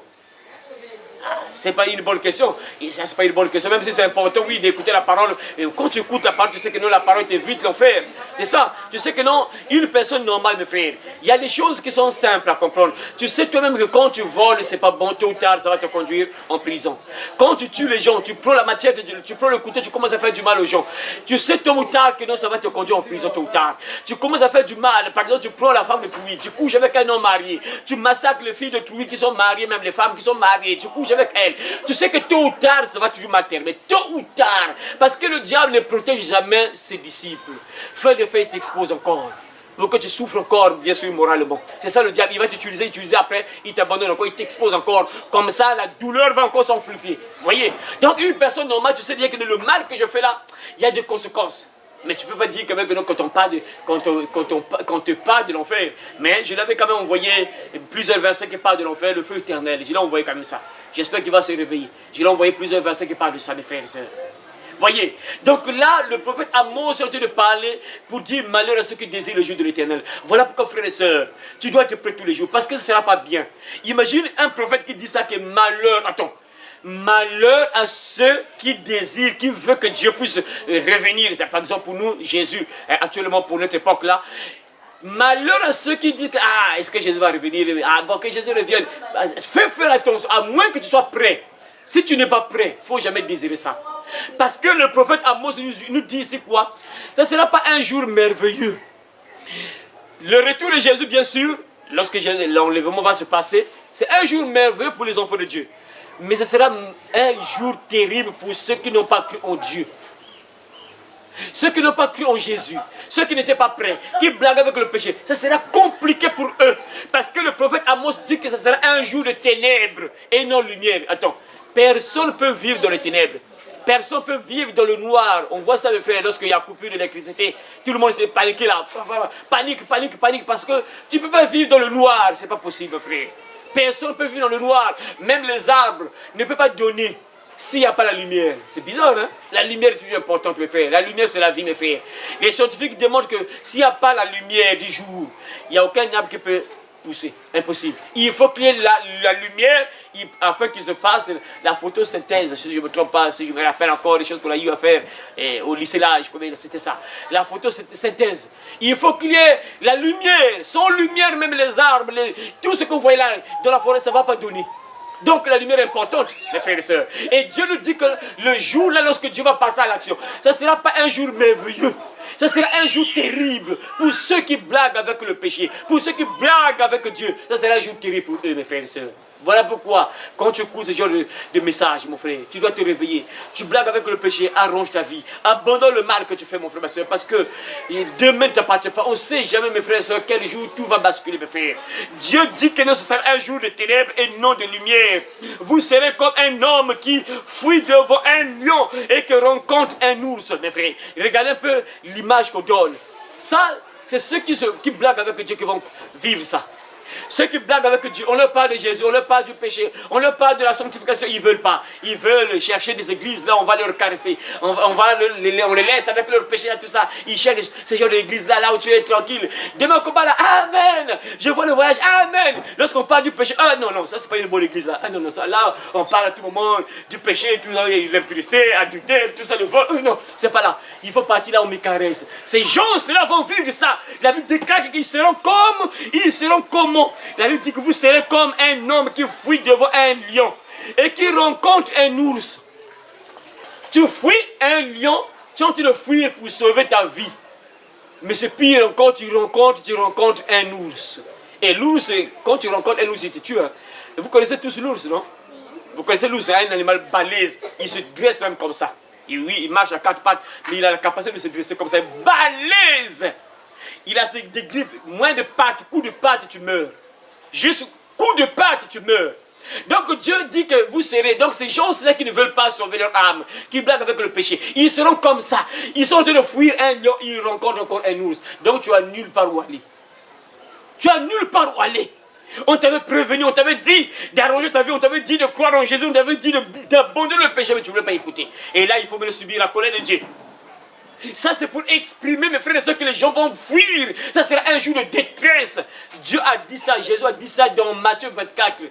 C'est pas une bonne question. Et ça, c'est pas une bonne question. Même si c'est important, oui, d'écouter la parole. Et quand tu écoutes la parole, tu sais que non, la parole t'évite l'enfer. C'est ça. Tu sais que non, une personne normale, mes frères, il y a des choses qui sont simples à comprendre. Tu sais toi-même que quand tu voles, c'est pas bon, tôt ou tard, ça va te conduire en prison. Quand tu tues les gens, tu prends la matière, tu prends le couteau, tu commences à faire du mal aux gens. Tu sais tôt ou tard que non, ça va te conduire en prison tôt ou tard. Tu commences à faire du mal. Par exemple, tu prends la femme de Trouy, tu couches avec un homme marié. Tu massacres les filles de Trouy qui sont mariées, même les femmes qui sont mariées. Tu couches avec elles. Tu sais que tôt ou tard, ça va toujours mal terminer. Tôt ou tard. Parce que le diable ne protège jamais ses disciples. Fin de fait, il t'expose encore. Pour que tu souffres encore, bien sûr, moralement. C'est ça le diable. Il va t'utiliser après, il t'abandonne encore, il t'expose encore. Comme ça, la douleur va encore s'enfluffer. Voyez? Donc, une personne normale, tu sais bien que le mal que je fais là, il y a des conséquences. Mais tu ne peux pas dire quand même que non, quand on te parle de l'enfer. Mais je l'avais quand même envoyé plusieurs versets qui parlent de l'enfer, le feu éternel. Je l'ai envoyé quand même ça. J'espère qu'il va se réveiller. Je l'ai envoyé plusieurs versets qui parlent de ça, mes frères et sœurs. Voyez, donc là, le prophète Amos est en train de parler pour dire malheur à ceux qui désirent le jour de l'éternel. Voilà pourquoi, frères et sœurs, tu dois être prêt tous les jours, parce que ce ne sera pas bien. Imagine un prophète qui dit ça, que malheur, attends, malheur à ceux qui désirent, qui veulent que Dieu puisse revenir. Par exemple, pour nous, Jésus, actuellement pour notre époque là, malheur à ceux qui disent, ah, est-ce que Jésus va revenir? Ah, bon, que Jésus revienne. Fais faire attention, à moins que tu sois prêt. Si tu n'es pas prêt, il ne faut jamais désirer ça. Parce que le prophète Amos nous dit ici quoi? Ça ne sera pas un jour merveilleux. Le retour de Jésus, bien sûr, lorsque l'enlèvement va se passer, c'est un jour merveilleux pour les enfants de Dieu. Mais ce sera un jour terrible pour ceux qui n'ont pas cru en Dieu. Ceux qui n'ont pas cru en Jésus, ceux qui n'étaient pas prêts, qui blaguent avec le péché, ça sera compliqué pour eux. Parce que le prophète Amos dit que ce sera un jour de ténèbres et non lumière. Attends, personne ne peut vivre dans les ténèbres. Personne ne peut vivre dans le noir. On voit ça, le frère, lorsqu'il y a coupure d'électricité. Tout le monde s'est paniqué là. Panique, panique, panique. Parce que tu ne peux pas vivre dans le noir. Ce n'est pas possible, frère. Personne ne peut vivre dans le noir. Même les arbres ne peuvent pas donner s'il n'y a pas la lumière. C'est bizarre, hein? La lumière est toujours importante, mes frères. La lumière, c'est la vie, mes frères. Les scientifiques démontrent que s'il n'y a pas la lumière du jour, il n'y a aucun arbre qui peut pousser. Impossible. Il faut qu'il y ait la lumière afin qu'il se passe la photosynthèse. Si je ne me trompe pas, si je me rappelle encore des choses qu'on a eu à faire au lycée là, c'était ça. La photosynthèse. Il faut qu'il y ait la lumière. Sans lumière, même les arbres, tout ce que vous voyez là dans la forêt, ça ne va pas donner. Donc la lumière est importante, mes frères et sœurs. Et Dieu nous dit que le jour là, lorsque Dieu va passer à l'action, ça ne sera pas un jour merveilleux. Ça sera un jour terrible pour ceux qui blaguent avec le péché, pour ceux qui blaguent avec Dieu. Ça sera un jour terrible pour eux, mes frères et sœurs. Voilà pourquoi, quand tu écoutes ce genre de message, mon frère, tu dois te réveiller. Tu blagues avec le péché, arrange ta vie. Abandonne le mal que tu fais, mon frère, ma soeur, parce que demain ne t'appartient pas. On ne sait jamais, mes frères et sœurs, quel jour tout va basculer, mes frères. Dieu dit que ce sera un jour de ténèbres et non de lumière. Vous serez comme un homme qui fuit devant un lion et qui rencontre un ours, mes frères. Regardez un peu l'image qu'on donne. Ça, c'est ceux qui blaguent avec Dieu qui vont vivre ça. Ceux qui blaguent avec Dieu, on leur parle de Jésus, on leur parle du péché, on leur parle de la sanctification, ils ne veulent pas. Ils veulent chercher des églises, là on va leur caresser, on les laisse avec leur péché et tout ça. Ils cherchent ce genre d'église là où tu es tranquille. Demain qu'on parle là, Amen, je vois le voyage, Amen. Lorsqu'on parle du péché, ah non, ça c'est pas une bonne église là. Ah non, ça, là on parle à tout moment du péché, tout là, l'impurité, adultère, tout ça, le vol. Non, c'est pas là. Il faut partir là où on me caresse. Ces gens-là vont vivre ça. La Bible déclare qu'ils seront comment? La Bible dit que vous serez comme un homme qui fuit devant un lion et qui rencontre un ours. Tu fuis un lion, tu es en train de fuir pour sauver ta vie. Mais c'est pire encore, tu rencontres un ours. Et l'ours, quand tu rencontres un ours, il te tue. Hein. Vous connaissez tous l'ours, non? Vous connaissez l'ours, c'est un animal balèze. Il se dresse même comme ça. Et oui, il marche à quatre pattes, mais il a la capacité de se dresser comme ça. Balèze! Il a des griffes, moins de pattes, coup de pattes, tu meurs. Juste coup de patte, tu meurs. Donc Dieu dit que vous serez, donc ces gens-là qui ne veulent pas sauver leur âme, qui blaguent avec le péché, ils seront comme ça. Ils sont en train de fuir un lion, ils rencontrent encore un ours. Donc tu as nulle part où aller. Tu as nulle part où aller. On t'avait prévenu, on t'avait dit d'arranger ta vie, on t'avait dit de croire en Jésus, on t'avait dit d'abandonner le péché, mais tu ne voulais pas écouter. Et là, il faut bien subir la colère de Dieu. Ça, c'est pour exprimer, mes frères et sœurs, que les gens vont fuir. Ça sera un jour de détresse. Dieu a dit ça, Jésus a dit ça dans Matthieu 24.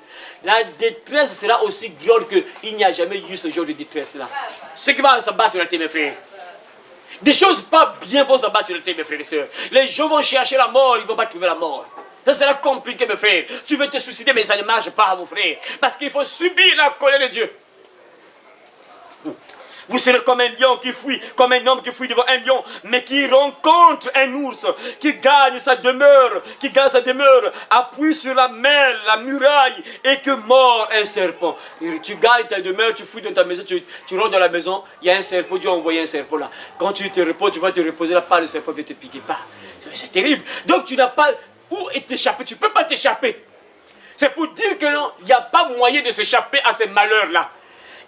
La détresse sera aussi grande qu'il n'y a jamais eu ce genre de détresse-là. Ce qui va s'abattre sur la terre, mes frères. Des choses pas bien vont s'abattre sur la terre, mes frères et sœurs. Les gens vont chercher la mort, ils ne vont pas trouver la mort. Ça sera compliqué, mes frères. Tu veux te suicider, mais ça ne marche pas, mon frère. Parce qu'il faut subir la colère de Dieu. Vous serez comme un lion qui fuit, comme un homme qui fuit devant un lion, mais qui rencontre un ours, qui gagne sa demeure, appuie sur la main, la muraille, et que mord un serpent. Et tu gagnes ta demeure, tu fuis dans ta maison, tu rentres dans la maison, il y a un serpent, Dieu a envoyé un serpent là. Quand tu te reposes, tu vas te reposer là, pas le serpent ne te piquer pas. C'est terrible. Donc tu n'as pas où t'échapper, tu ne peux pas t'échapper. C'est pour dire que non, il n'y a pas moyen de s'échapper à ces malheurs-là.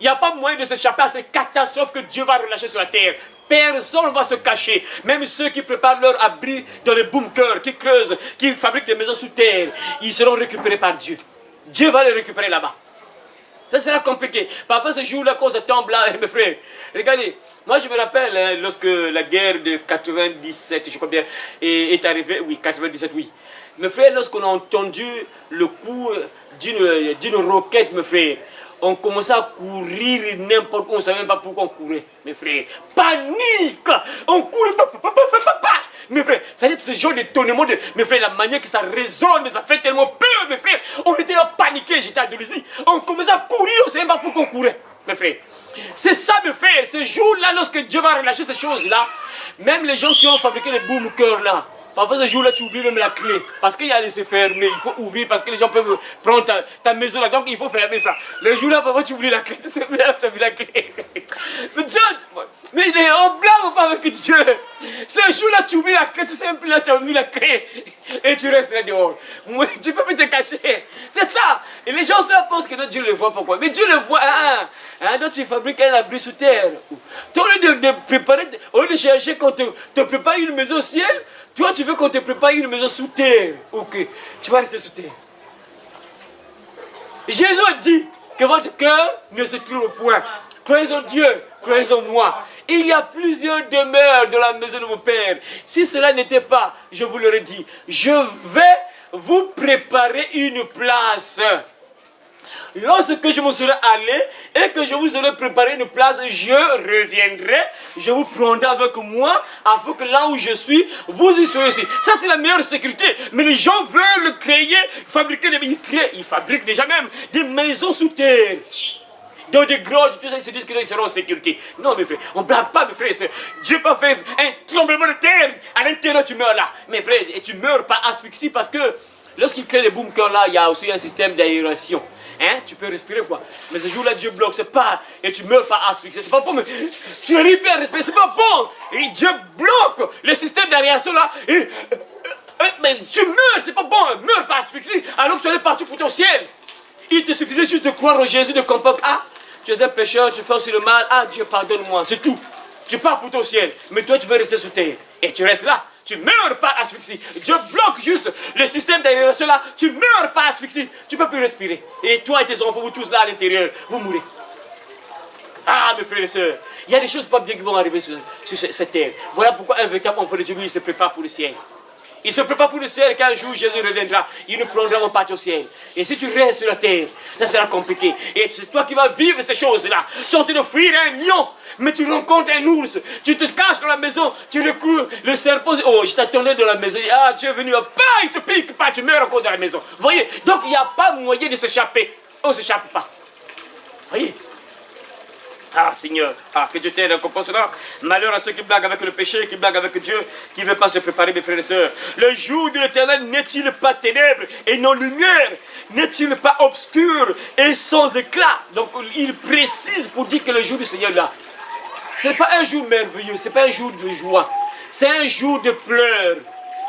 Il n'y a pas moyen de s'échapper à ces catastrophes que Dieu va relâcher sur la terre. Personne ne va se cacher. Même ceux qui préparent leur abri dans les bunkers, qui creusent, qui fabriquent des maisons sous terre, ils seront récupérés par Dieu. Dieu va les récupérer là-bas. Ça sera compliqué. Parfois, ce jour-là, quand ça tombe là, mes frères, regardez, moi je me rappelle hein, lorsque la guerre de 97, je crois bien, est arrivée, oui, 97, oui. Mes frères, lorsqu'on a entendu le coup d'une roquette, mes frères, on commençait à courir n'importe où, on ne savait même pas pourquoi on courait, mes frères. Panique! On courait, mes frères. Ça dit ce genre d'étonnement, mes frères, la manière que ça résonne, mais ça fait tellement peur, mes frères. On était là paniqués, j'étais à Dolisie. On commençait à courir, on ne savait même pas pourquoi on courait, mes frères. C'est ça, mes frères, ce jour-là, lorsque Dieu va relâcher ces choses-là, même les gens qui ont fabriqué les bunkers là, parfois ce jour-là, tu oublies même la clé. Parce qu'il y a laissé fermer. Il faut ouvrir parce que les gens peuvent prendre ta maison là. Donc il faut fermer ça. Le jour-là, parfois tu oublies la clé. Tu sais bien, tu as vu la clé. Mais Dieu, mais on blâme pas avec Dieu. Ce jour-là, tu oublies la clé. Tu sais même plus là, tu as oublié la clé. Et tu restes là dehors. Tu peux plus te cacher. C'est ça. Et les gens là pensent que non, Dieu le voit pourquoi. Mais Dieu le voit. Donc tu fabriques un abri sous terre. Toi, au lieu de préparer, au lieu de chercher qu'on te prépare une maison au ciel, toi, tu veux qu'on te prépare une maison sous terre. Ok, tu vas rester sous terre. Jésus a dit que votre cœur ne se trouve point. Croyez en Dieu, croyez en moi. Il y a plusieurs demeures dans la maison de mon Père. Si cela n'était pas, je vous l'aurais dit, je vais vous préparer une place. Lorsque je me serai allé et que je vous aurai préparé une place, je reviendrai, je vous prendrai avec moi, afin que là où je suis, vous y soyez aussi. Ça, c'est la meilleure sécurité. Mais les gens veulent créer, fabriquer ils fabriquent déjà même des maisons sous terre. Dans des grottes, tout ça, ils se disent qu'ils seront en sécurité. Non, mes frères, on ne blague pas, mes frères. Dieu peut faire un tremblement de terre, à l'intérieur, tu meurs là. Mes frères, et tu meurs par asphyxie parce que lorsqu'il crée les bunkers là, il y a aussi un système d'aération. Hein? Tu peux respirer quoi. Mais ce jour-là, Dieu bloque, c'est pas, et tu meurs par asphyxie. C'est pas bon, mais tu n'arrives pas à respirer, c'est pas bon. Et Dieu bloque le système d'aération là, mais tu meurs, c'est pas bon, meurs par asphyxie, alors que tu allais partir pour ton ciel. Il te suffisait juste de croire en Jésus, de comprendre, tu es un pécheur, tu fais aussi le mal, Dieu pardonne-moi, c'est tout. Tu pars pour ton ciel, mais toi tu veux rester sous terre. Et tu restes là, tu meurs par asphyxie. Dieu bloque juste le système d'aération là, tu meurs par asphyxie, tu ne peux plus respirer. Et toi et tes enfants, vous tous là à l'intérieur, vous mourrez. Mes frères et sœurs, il y a des choses pas bien qui vont arriver sur cette terre. Voilà pourquoi un véritable enfant de Dieu, lui, il se prépare pour le ciel. Il se prépare pour le ciel, qu'un jour Jésus reviendra, il nous prendra en partie au ciel. Et si tu restes sur la terre, ça sera compliqué. Et c'est toi qui vas vivre ces choses-là. Tu es en train de fuir un lion, mais tu rencontres un ours. Tu te caches dans la maison, tu recours le serpent. Oh, je t'attendais dans la maison. Tu es venu, il te pique pas, tu meurs encore dans la maison. Voyez, donc il n'y a pas moyen de s'échapper. On ne s'échappe pas. Voyez. Seigneur, que Dieu t'aide encore pour cela. Malheur à ceux qui blaguent avec le péché, qui blaguent avec Dieu, qui ne veulent pas se préparer, mes frères et sœurs. Le jour de l'Éternel n'est-il pas ténèbres et non lumière? N'est-il pas obscur et sans éclat? Donc il précise pour dire que le jour du Seigneur là, ce n'est pas un jour merveilleux, ce n'est pas un jour de joie, c'est un jour de pleurs.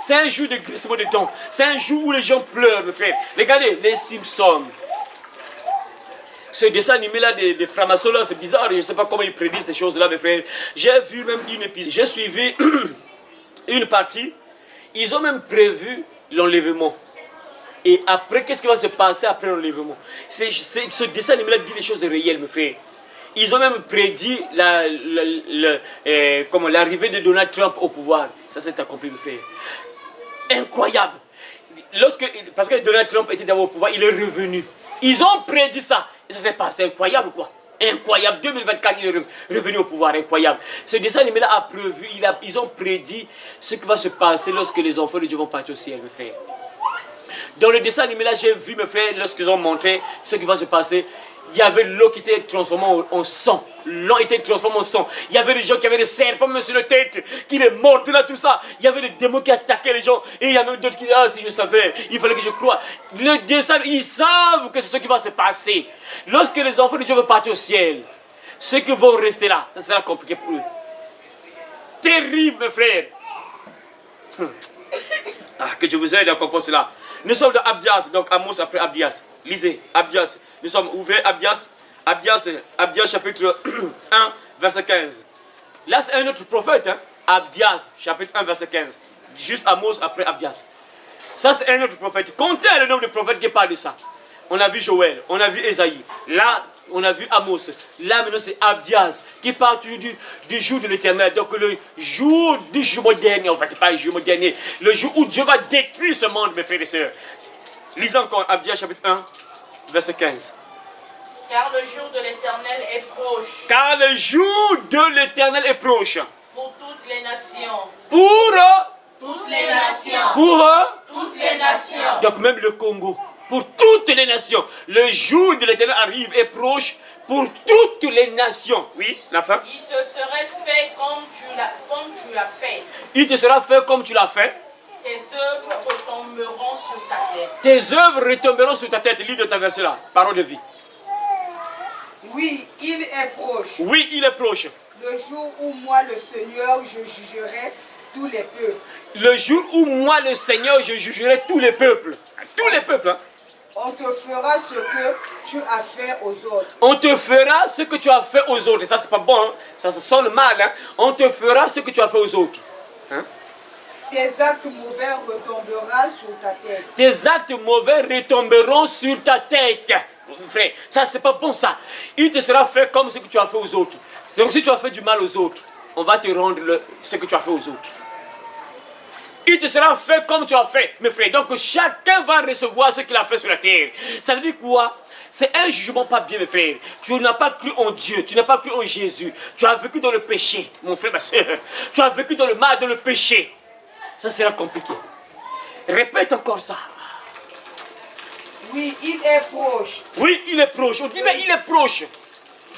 C'est un jour de glissement de dents. C'est un jour où les gens pleurent, mes frères. Regardez, les Simpsons. Ce dessin animé là des francs-maçons là, c'est bizarre, je ne sais pas comment ils prédisent ces choses là, mes frères. J'ai vu même une épisode, j'ai suivi une partie, ils ont même prévu l'enlèvement. Et après, qu'est-ce qui va se passer après l'enlèvement? Ce dessin animé là dit des choses réelles, mes frères. Ils ont même prédit l'arrivée de Donald Trump au pouvoir. Ça s'est accompli, mes frères. Incroyable. Parce que Donald Trump était d'abord au pouvoir, il est revenu. Ils ont prédit ça. Et ça s'est passé. Incroyable, quoi. Incroyable. 2024, il est revenu au pouvoir. Incroyable. Ce dessin animé-là a prévu, ils ont prédit ce qui va se passer lorsque les enfants de Dieu vont partir au ciel, mes frères. Dans le dessin animé-là, j'ai vu, mes frères, lorsqu'ils ont montré ce qui va se passer, il y avait l'eau qui était transformée en sang. L'eau était transformée en sang. Il y avait des gens qui avaient des serpents même sur la tête, qui les mordaient là, tout ça. Il y avait des démons qui attaquaient les gens. Et il y avait d'autres qui disaient, ah, si je savais, il fallait que je croie. Le dessin, ils savent que c'est ce qui va se passer. Lorsque les enfants de Dieu vont partir au ciel, ceux qui vont rester là, ça sera compliqué pour eux. Terrible, mes frères. Ah, que Dieu vous aide à comprendre cela. Nous sommes dans Abdias, donc Amos après Abdias. Lisez, Abdias. Nous sommes ouverts, Abdias chapitre 1, verset 15. Là, c'est un autre prophète, hein? Abdias, chapitre 1, verset 15. Juste Amos après Abdias. Ça, c'est un autre prophète. Comptez le nombre de prophètes qui parlent de ça. On a vu Joël, on a vu Esaïe. Là, on a vu Amos. Là, maintenant, c'est Abdias qui parle du jour de l'éternel. Donc, le jour du jugement dernier, en fait, pas le jugement dernier. Le jour où Dieu va détruire ce monde, mes frères et sœurs. Lisez encore Abdias, chapitre 1, verset 15. Car le jour de l'Éternel est proche. Car le jour de l'Éternel est proche. Pour toutes les nations. Pour Toutes les nations. Toutes les nations. Donc, même le Congo. Pour toutes les nations. Le jour de l'Éternel arrive et proche pour toutes les nations. Oui, la fin. Il te serait fait comme tu l'as fait. Il te sera fait comme tu l'as fait. Tes œuvres retomberont sur ta tête. Tes œuvres retomberont sur ta tête. Lis de ta verset là. Parole de vie. Oui, il est proche. Oui, il est proche. Le jour où moi, le Seigneur, je jugerai tous les peuples. Le jour où moi, le Seigneur, je jugerai tous les peuples. Tous les peuples. Hein. On te fera ce que tu as fait aux autres. On te fera ce que tu as fait aux autres. Et ça, c'est pas bon. Hein. Ça sonne mal. Hein. On te fera ce que tu as fait aux autres. Hein? Tes actes mauvais retomberont sur ta tête. Tes actes mauvais retomberont sur ta tête. Frère, ça, c'est pas bon, ça. Il te sera fait comme ce que tu as fait aux autres. Donc, si tu as fait du mal aux autres, on va te rendre ce que tu as fait aux autres. Il te sera fait comme tu as fait, mes frères. Donc, chacun va recevoir ce qu'il a fait sur la terre. Ça veut dire quoi? C'est un jugement pas bien, mes frères. Tu n'as pas cru en Dieu, tu n'as pas cru en Jésus. Tu as vécu dans le péché, mon frère, ma soeur. Tu as vécu dans le mal, dans le péché. Ça sera compliqué. Répète encore ça. Oui, il est proche. Oui, il est proche. On dit, mais il est proche.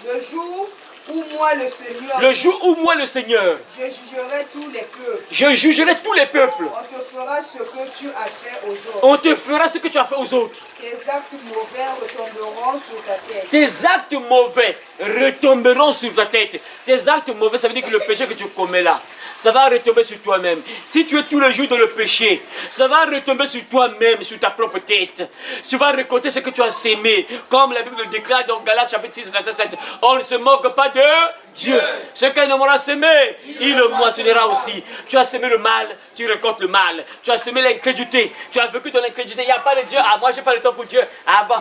Le jour où moi, le Seigneur, Le jour où moi, le Seigneur, je jugerai tous les peuples. je jugerai tous les peuples. On te fera ce que tu as fait aux autres. On te fera ce que tu as fait aux autres. Tes actes mauvais retomberont sur ta tête. Tes actes mauvais retomberont sur ta tête. Tes actes mauvais, ça veut dire que le péché que tu commets là, ça va retomber sur toi-même. Si tu es tous les jours dans le péché, ça va retomber sur toi-même, sur ta propre tête. Tu vas récolter ce que tu as sémé. Comme la Bible le déclare dans Galates chapitre 6, verset 7. On ne se moque pas de Dieu. Ce qu'un homme aura sémé, il le moissonnera aussi. Tu as sémé le mal, tu récoltes le mal. Tu as sémé l'incrédulité. Tu as vécu dans l'incrédulité. Il n'y a pas de Dieu. Ah, moi, je n'ai pas le temps pour Dieu. Ah, bon.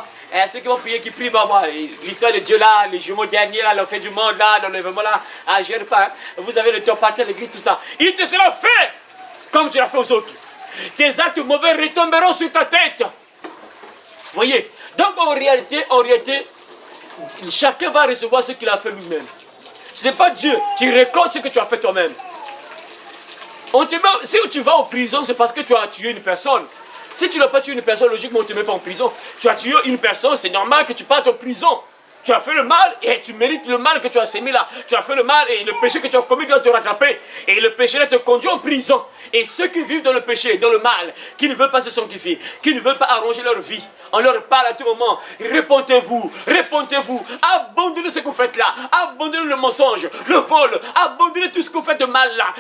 Ceux qui vont prier, qui prient, bah, moi, l'histoire de Dieu là, les jumeaux derniers là, l'enfer du monde là, l'enlèvement là, ah, je ne pas. Hein. Vous avez le temps partir à l'église, tout ça. Il te sera fait comme tu l'as fait aux autres. Tes actes mauvais retomberont sur ta tête. Voyez. Donc en réalité, chacun va recevoir ce qu'il a fait lui-même. Ce n'est pas Dieu. Tu récoltes ce que tu as fait toi-même. Si tu vas en prison, c'est parce que tu as tué une personne. Si tu n'as pas tué une personne, logiquement, on ne te met pas en prison. Tu as tué une personne, c'est normal que tu partes en prison. Tu as fait le mal et tu mérites le mal que tu as sémé là. Tu as fait le mal et le péché que tu as commis doit te rattraper. Et le péché là te conduit en prison. Et ceux qui vivent dans le péché, dans le mal, qui ne veulent pas se sanctifier, qui ne veulent pas arranger leur vie, on leur parle à tout moment. Répondez-vous, répondez-vous. Abandonnez ce que vous faites là. Abandonnez le mensonge, le vol. Abandonnez tout ce que vous faites de mal là.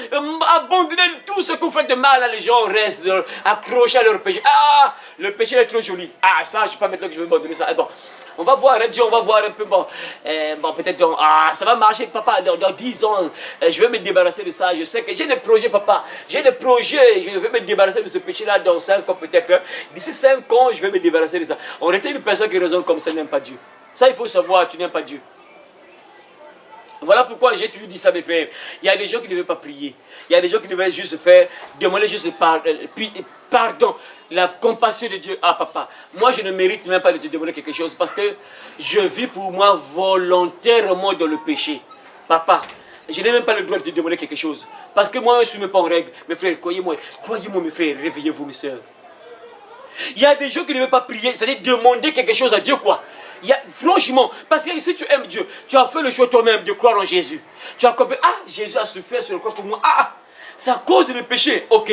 Abandonnez tout ce que vous faites de mal là. Les gens restent accrochés à leur péché. Ah, le péché est trop joli. Ah, ça, je ne sais pas maintenant que je vais abandonner ça. Bon, on va voir, Dieu, on va voir un peu. Bon, peut-être, ça va marcher, papa. Dans 10 ans, je vais me débarrasser de ça. Je sais que j'ai des projets, papa. J'ai des projets. Je vais me débarrasser de ce péché là dans 5 ans peut-être. D'ici 5 ans, je vais me débarrasser de ça. On était une personne qui raisonne comme ça n'aime pas Dieu. Ça, il faut savoir, tu n'aimes pas Dieu. Voilà pourquoi j'ai toujours dit ça, mes frères. Il y a des gens qui ne veulent pas prier. Il y a des gens qui ne veulent juste faire, demander juste pardon, la compassion de Dieu. Ah, papa, moi je ne mérite même pas de te demander quelque chose parce que je vis pour moi volontairement dans le péché. Papa, je n'ai même pas le droit de te demander quelque chose. Parce que moi, je ne suis même pas en règle. Mes frères, croyez-moi, mes frères, réveillez-vous, mes soeurs. Il y a des gens qui ne veulent pas prier, c'est-à-dire demander quelque chose à Dieu, quoi. Franchement, parce que si tu aimes Dieu, tu as fait le choix toi-même de croire en Jésus. Tu as compris, ah, Jésus a souffert sur le croix pour moi. Ah, c'est à cause de le péché. Ok,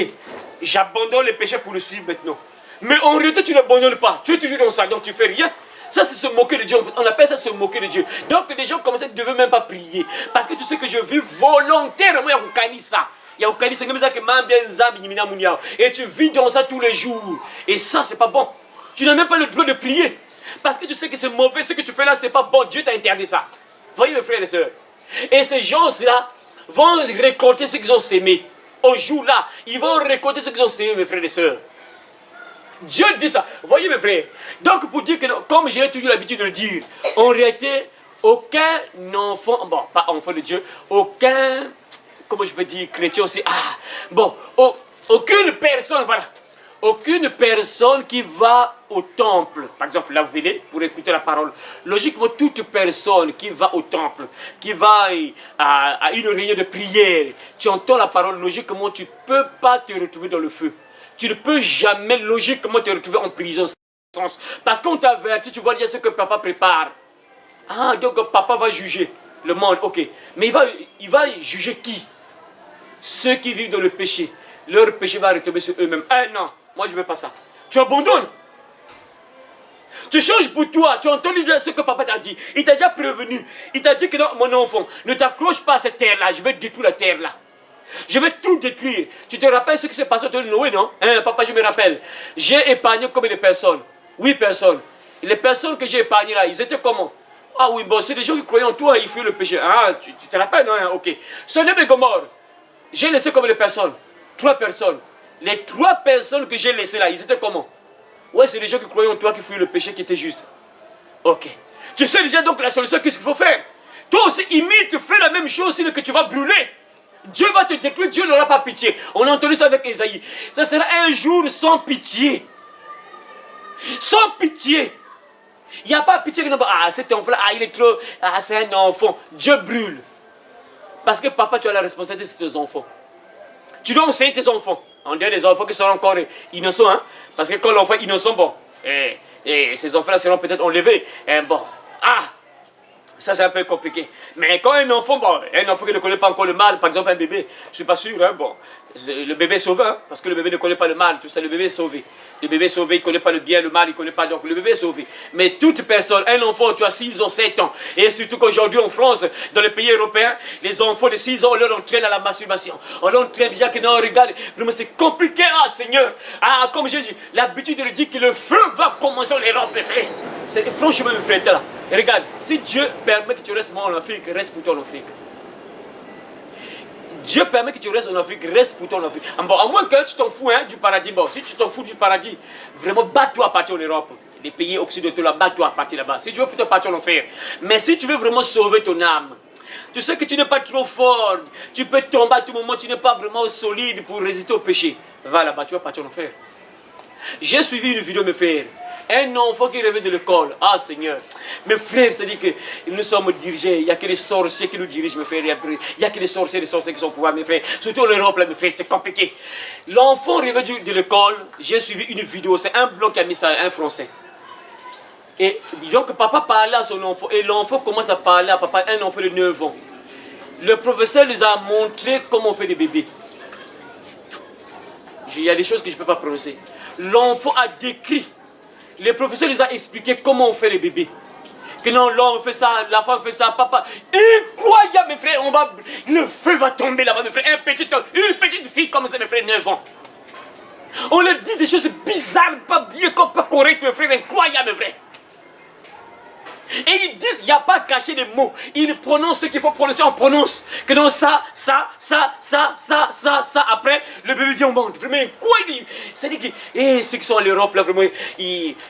j'abandonne le péché pour le suivre maintenant. Mais en réalité, tu n'abandonnes pas. Tu es toujours dans ça, donc tu ne fais rien. Ça, c'est se moquer de Dieu. On appelle ça se moquer de Dieu. Donc, les gens commencent à ne veulent même pas prier. Parce que tu sais que je vis volontairement. Et tu vis dans ça tous les jours. Et ça, c'est pas bon. Tu n'as même pas le droit de prier. Parce que tu sais que c'est mauvais. Ce que tu fais là, c'est pas bon. Dieu t'a interdit ça. Voyez, mes frères et sœurs. Et ces gens-là vont récolter ce qu'ils ont sémé. Au jour-là, ils vont récolter ce qu'ils ont sémé, mes frères et sœurs. Dieu dit ça. Voyez mes frères. Donc pour dire que, comme j'ai toujours l'habitude de le dire, en réalité, aucun enfant, bon, pas enfant de Dieu, aucun, comment je peux dire, chrétien aussi, aucune personne, voilà, aucune personne qui va au temple, par exemple, là vous venez pour écouter la parole, logiquement toute personne qui va au temple, qui va à une réunion de prière, tu entends la parole, logiquement tu ne peux pas te retrouver dans le feu. Tu ne peux jamais logiquement te retrouver en prison. Parce qu'on t'avertit, tu vois déjà ce que papa prépare. Ah, donc papa va juger le monde, ok. Mais il va juger qui? Ceux qui vivent dans le péché. Leur péché va retomber sur eux-mêmes. Eh non, moi je ne veux pas ça. Tu abandonnes. Tu changes pour toi. Tu entends déjà ce que papa t'a dit. Il t'a déjà prévenu. Il t'a dit que non, mon enfant, ne t'accroche pas à cette terre-là. Je vais détruire la terre-là. Je vais tout détruire. Tu te rappelles ce qui s'est passé autour de Noé, non? Hein, papa, je me rappelle. J'ai épargné combien de personnes? 8 personnes. Les personnes que j'ai épargnées là, ils étaient comment? Ah oui, bon, c'est des gens qui croyaient en toi et ils fuient le péché. Ah, tu te rappelles, non? Hein? Ok. Sodome et Gomorrhe, j'ai laissé combien de personnes? 3 personnes. Les 3 personnes que j'ai laissées là, ils étaient comment? Ouais, c'est des gens qui croyaient en toi, qui fuient le péché, qui étaient justes. Ok. Tu sais déjà donc la solution, qu'est-ce qu'il faut faire? Toi aussi, imite, fais la même chose, sinon que tu vas brûler. Dieu va te détruire, Dieu n'aura pas pitié. On a entendu ça avec Esaïe. Ça sera un jour sans pitié. Sans pitié. Il n'y a pas pitié. Ah, cet enfant-là, il est trop... Ah, c'est un enfant. Dieu brûle. Parce que papa, tu as la responsabilité de tes enfants. Tu dois enseigner tes enfants. On dirait des enfants qui sont encore innocents. Hein? Parce que quand l'enfant est innocent, bon, et ces enfants-là seront peut-être enlevés. Bon, ça c'est un peu compliqué. Mais quand un enfant qui ne connaît pas encore le mal, par exemple un bébé, je ne suis pas sûr, hein, bon, le bébé est sauvé, hein, parce que le bébé ne connaît pas le mal, tout ça, le bébé est sauvé. Le bébé est sauvé, il ne connaît pas le bien, le mal, il ne connaît pas, donc le bébé est sauvé. Mais toute personne, un enfant, tu as 6 ans, 7 ans, et surtout qu'aujourd'hui en France, dans les pays européens, les enfants de 6 ans, on leur entraîne à la masturbation. On leur entraîne déjà que non, regarde, vraiment c'est compliqué, ah Seigneur. Ah, comme j'ai l'habitude de le dire que le feu va commencer en Europe, mes frères. Franchement, mes frères, là. Et regarde, si Dieu permet que tu restes en Afrique, reste pour toi en Afrique. Dieu permet que tu restes en Afrique, reste pour toi en Afrique. Bon, à moins que tu t'en fous hein, du paradis. Bon, si tu t'en fous du paradis, vraiment, bats-toi à partir en Europe. Les pays occidentaux, là, bats-toi à partir là-bas. Si tu veux plutôt partir en enfer. Mais si tu veux vraiment sauver ton âme, tu sais que tu n'es pas trop fort, tu peux tomber à tout moment, tu n'es pas vraiment solide pour résister au péché. Va là-bas, tu vas partir en enfer. J'ai suivi une vidéo, mes frères. Un enfant qui revient de l'école. Ah Seigneur. Mes frères, c'est-à-dire que nous sommes dirigés. Il n'y a que les sorciers qui nous dirigent, mes frères. Il n'y a que les sorciers qui sont au pouvoir, mes frères. Surtout en Europe, là, mes frères, c'est compliqué. L'enfant revient de l'école. J'ai suivi une vidéo. C'est un blog qui a mis ça, un français. Et donc, papa parlait à son enfant. Et l'enfant commence à parler à papa, un enfant de 9 ans. Le professeur les a montré comment on fait des bébés. Il y a des choses que je ne peux pas prononcer. L'enfant a décrit. Le professeur les a expliqué comment on fait les bébés. Que non, l'homme fait ça, la femme fait ça, papa. Incroyable, mes frères, le feu va tomber là-bas, mes frères. Une petite fille comme ça, mes frères, 9 ans. On leur dit des choses bizarres, pas bien, pas correctes, mes frères, incroyable, mes frères. Et ils disent, il n'y a pas caché les mots. Ils prononcent ce qu'il faut prononcer, on prononce. Que non, ça, après, le bébé vient au monde. Vraiment, quoi il dit? C'est-à-dire que ceux qui sont en Europe, là, vraiment,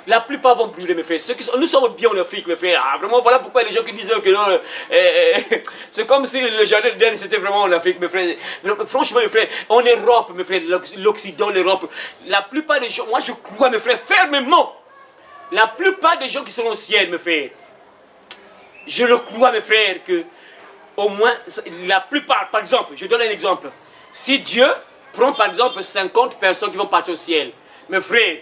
la plupart vont brûler, mes frères. Nous sommes bien en Afrique, mes frères. Ah, vraiment, voilà pourquoi les gens qui disent que non, c'est comme si le jardin d'Éden, c'était vraiment en Afrique, mes frères. Franchement, mes frères, en Europe, mes frères, l'Occident, l'Europe, la plupart des gens, moi je crois, mes frères, fermement, la plupart des gens qui sont au ciel, mes frères, je le crois, mes frères, que au moins, la plupart, par exemple, je donne un exemple. Si Dieu prend, par exemple, 50 personnes qui vont partir au ciel, mes frères,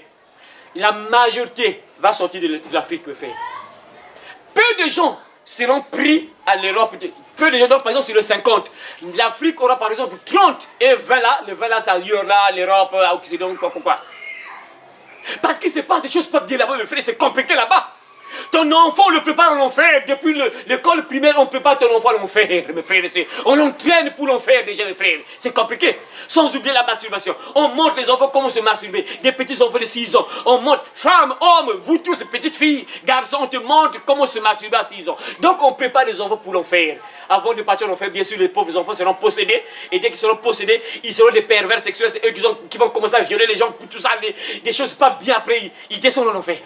la majorité va sortir de l'Afrique, mes frères. Peu de gens seront pris à l'Europe. Peu de gens, donc, par exemple, sur les 50, l'Afrique aura, par exemple, 30 et 20 là. Les 20 là, ça y aura l'Europe, l'Occident, quoi. Parce qu'il se passe des choses pas bien là-bas, mes frères, c'est compliqué là-bas. Ton enfant, on le prépare à l'enfer. Depuis l'école primaire, on prépare ton enfant à l'enfer, mes frères. On l'entraîne pour l'enfer déjà, mes frères. C'est compliqué. Sans oublier la masturbation. On montre les enfants comment se masturber. Des petits enfants de 6 ans. On montre, femmes, hommes, vous tous, petites filles, garçons, on te montre comment se masturber à 6 ans. Donc on prépare les enfants pour l'enfer. Avant de partir à l'enfer, bien sûr, les pauvres enfants seront possédés. Et dès qu'ils seront possédés, ils seront des pervers sexuels. C'est eux qui vont commencer à violer les gens, tout ça, des choses pas bien. Après, ils descendent en enfer.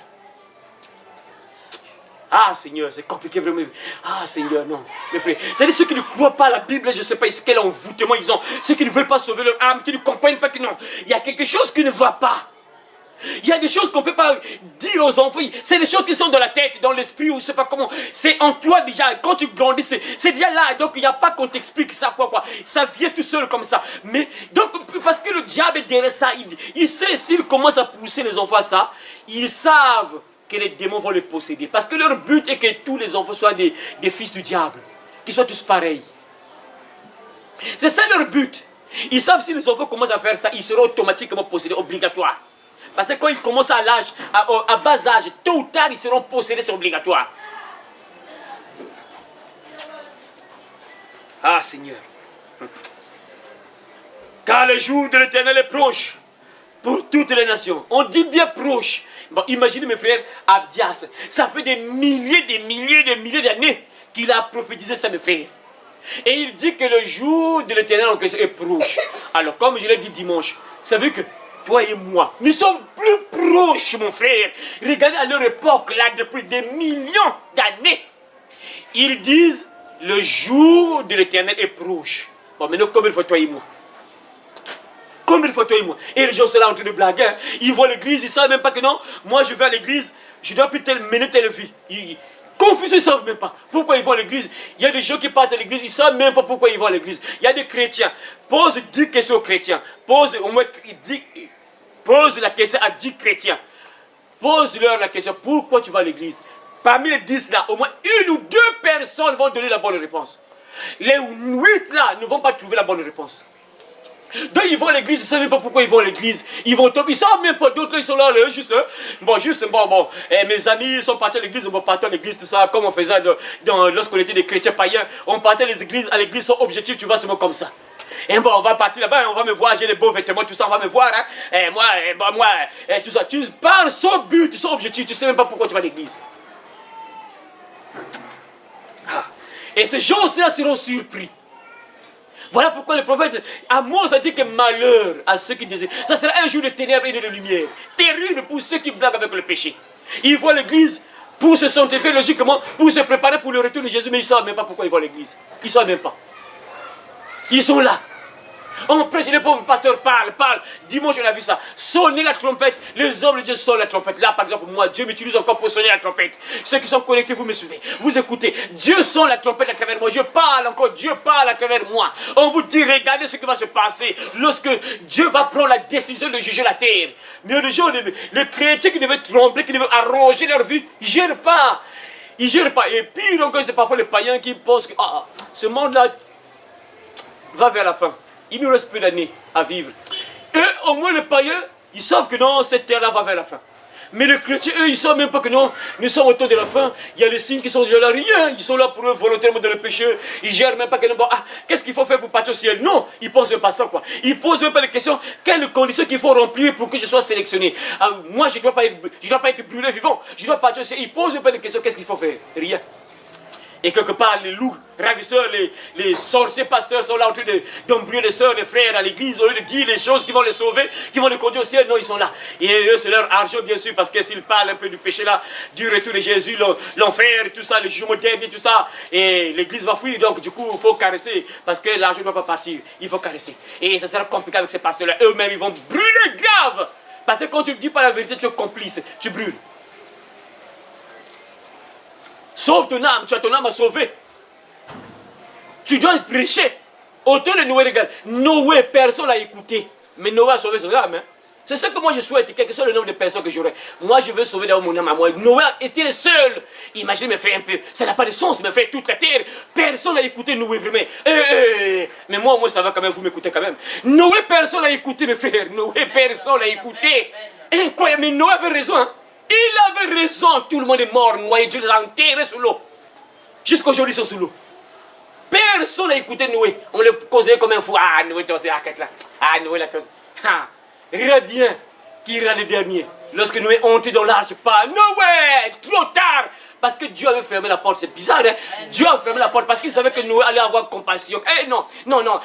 Ah Seigneur, c'est compliqué vraiment. Ah Seigneur, non. Mes frères, c'est-à-dire ceux qui ne croient pas à la Bible, je ne sais pas quel envoûtement ils ont. Ceux qui ne veulent pas sauver leur âme, qui ne comprennent pas que non. Il y a quelque chose qu'ils ne voient pas. Il y a des choses qu'on ne peut pas dire aux enfants. C'est des choses qui sont dans la tête, dans l'esprit, ou je ne sais pas comment. C'est en toi déjà. Quand tu grandis, c'est déjà là. Donc il n'y a pas qu'on t'explique ça, quoi. Ça vient tout seul comme ça. Mais donc, parce que le diable est derrière ça, il sait s'il commence à pousser les enfants à ça, ils savent que les démons vont les posséder. Parce que leur but est que tous les enfants soient des fils du diable. Qu'ils soient tous pareils. C'est ça leur but. Ils savent si les enfants commencent à faire ça, ils seront automatiquement possédés, obligatoire. Parce que quand ils commencent à l'âge, à bas âge, tôt ou tard, ils seront possédés, c'est obligatoire. Ah Seigneur. Car le jour de l'Éternel est proche pour toutes les nations. On dit bien proche. Bon, imaginez mes frères, Abdias, ça fait des milliers d'années qu'il a prophétisé ça, mes frères. Et il dit que le jour de l'Éternel est proche. Alors, comme je l'ai dit dimanche, ça veut que toi et moi, nous sommes plus proches, mon frère. Regardez à leur époque, là, depuis des millions d'années. Ils disent, le jour de l'Éternel est proche. Bon, maintenant, combien de fois toi et moi? Combien de fois toi et moi? Et les gens sont là en train de blaguer. Hein? Ils voient l'église, ils ne savent même pas que non. Moi, je vais à l'église, je dois plus mener telle vie. Confusion, ils ne savent même pas pourquoi ils vont à l'église. Il y a des gens qui partent à l'église, ils ne savent même pas pourquoi ils vont à l'église. Il y a des chrétiens. Pose 10 questions aux chrétiens. Pose la question à 10 chrétiens. Pose-leur la question, pourquoi tu vas à l'église? Parmi les 10 là, au moins 1 ou 2 personnes vont donner la bonne réponse. Les 8 là ne vont pas trouver la bonne réponse. Donc ils vont à l'église, ils ne savent même pas pourquoi ils vont à l'église. Ils vont tomber, ils ne savent même pas, d'autres ils sont là, mes amis sont partis à l'église, on partait à l'église, tout ça, comme on faisait lorsqu'on était des chrétiens païens. On partait à l'église, son objectif, tu vois, c'est comme ça. Et bon, on va partir là-bas, on va me voir, j'ai les beaux vêtements, tout ça, on va me voir, hein. Et moi, tout ça. Tu parles sans but, sans objectif, tu ne sais même pas pourquoi tu vas à l'église. Et ces gens-là seront surpris. Voilà pourquoi le prophète Amos a dit que malheur à ceux qui désirent. Ça sera un jour de ténèbres et de lumière. Terrible pour ceux qui blaguent avec le péché. Ils voient l'église pour se sanctifier logiquement, pour se préparer pour le retour de Jésus, mais ils ne savent même pas pourquoi ils vont à l'église. Ils ne savent même pas. Ils sont là. On prêche, les pauvres pasteurs parlent. Dimanche, on a vu ça. Sonner la trompette. Les hommes de Dieu sonnent la trompette. Là, par exemple, moi, Dieu m'utilise encore pour sonner la trompette. Ceux qui sont connectés, vous me suivez. Vous écoutez. Dieu sonne la trompette à travers moi. Je parle encore. Dieu parle à travers moi. On vous dit, regardez ce qui va se passer lorsque Dieu va prendre la décision de juger la terre. Mais les gens, les chrétiens qui devaient trembler, qui devaient arranger leur vie, ils ne gèrent pas. Ils ne gèrent pas. Et pire encore, c'est parfois les païens qui pensent que ce monde-là va vers la fin. Il nous reste peu d'années à vivre. Eux, au moins les païens, ils savent que non, cette terre-là va vers la fin. Mais les chrétiens, eux, ils ne savent même pas que non, nous sommes au temps de la fin. Il y a les signes qui sont déjà là, rien. Ils sont là pour eux volontairement dans le péché. Ils ne gèrent même pas que non, bon, qu'est-ce qu'il faut faire pour partir au ciel? Non, ils ne pensent même pas ça, quoi. Ils ne posent même pas les questions. Quelles conditions qu'il faut remplir pour que je sois sélectionné? Moi, je ne dois pas être brûlé vivant. Je dois partir au ciel. Ils ne posent même pas les questions. Qu'est-ce qu'il faut faire? Rien. Et quelque part, les loups, ravisseurs, les sorciers pasteurs sont là en train d'embrouiller les sœurs, les frères à l'église, au lieu de dire les choses qui vont les sauver, qui vont les conduire au ciel. Non, ils sont là. Et eux, c'est leur argent, bien sûr, parce que s'ils parlent un peu du péché là, du retour de Jésus, l'enfer et tout ça, le jugement dernier et tout ça, et l'église va fuir. Donc, du coup, il faut caresser, parce que l'argent ne doit pas partir. Il faut caresser. Et ça sera compliqué avec ces pasteurs-là. Eux-mêmes, ils vont brûler grave. Parce que quand tu ne dis pas la vérité, tu es complice, tu brûles. Sauve ton âme, tu as ton âme à sauver. Tu dois prêcher. Autant de Noé, regarde. Noé, personne l'a écouté. Mais Noé a sauvé son âme. Hein. C'est ce que moi je souhaite, quel que soit le nombre de personnes que j'aurai. Moi, je veux sauver d'abord mon âme à moi. Noé était le seul. Imaginez mes frères un peu. Ça n'a pas de sens, mes frères. Toute la terre, personne n'a écouté Noé vraiment. Mais moi, au moins, ça va quand même. Vous m'écoutez quand même. Noé, personne n'a écouté, mes frères. Noé, personne n'a écouté. Incroyable. Mais Noé avait raison. Hein. Il avait raison, tout le monde est mort, noyé, Dieu les a enterrés sous l'eau. Jusqu'aujourd'hui, ils sont sous l'eau. Personne n'a écouté Noé. On le considère comme un fou. Ah, Noé, toi, c'est là. Ah, Noé, là, toi, rira bien qui ira le dernier. Lorsque Noé est entré dans l'arche, pas Noé, trop tard. Parce que Dieu avait fermé la porte. C'est bizarre, hein? Dieu a fermé la porte parce qu'il savait que Noé allait avoir compassion. Eh non, non, non.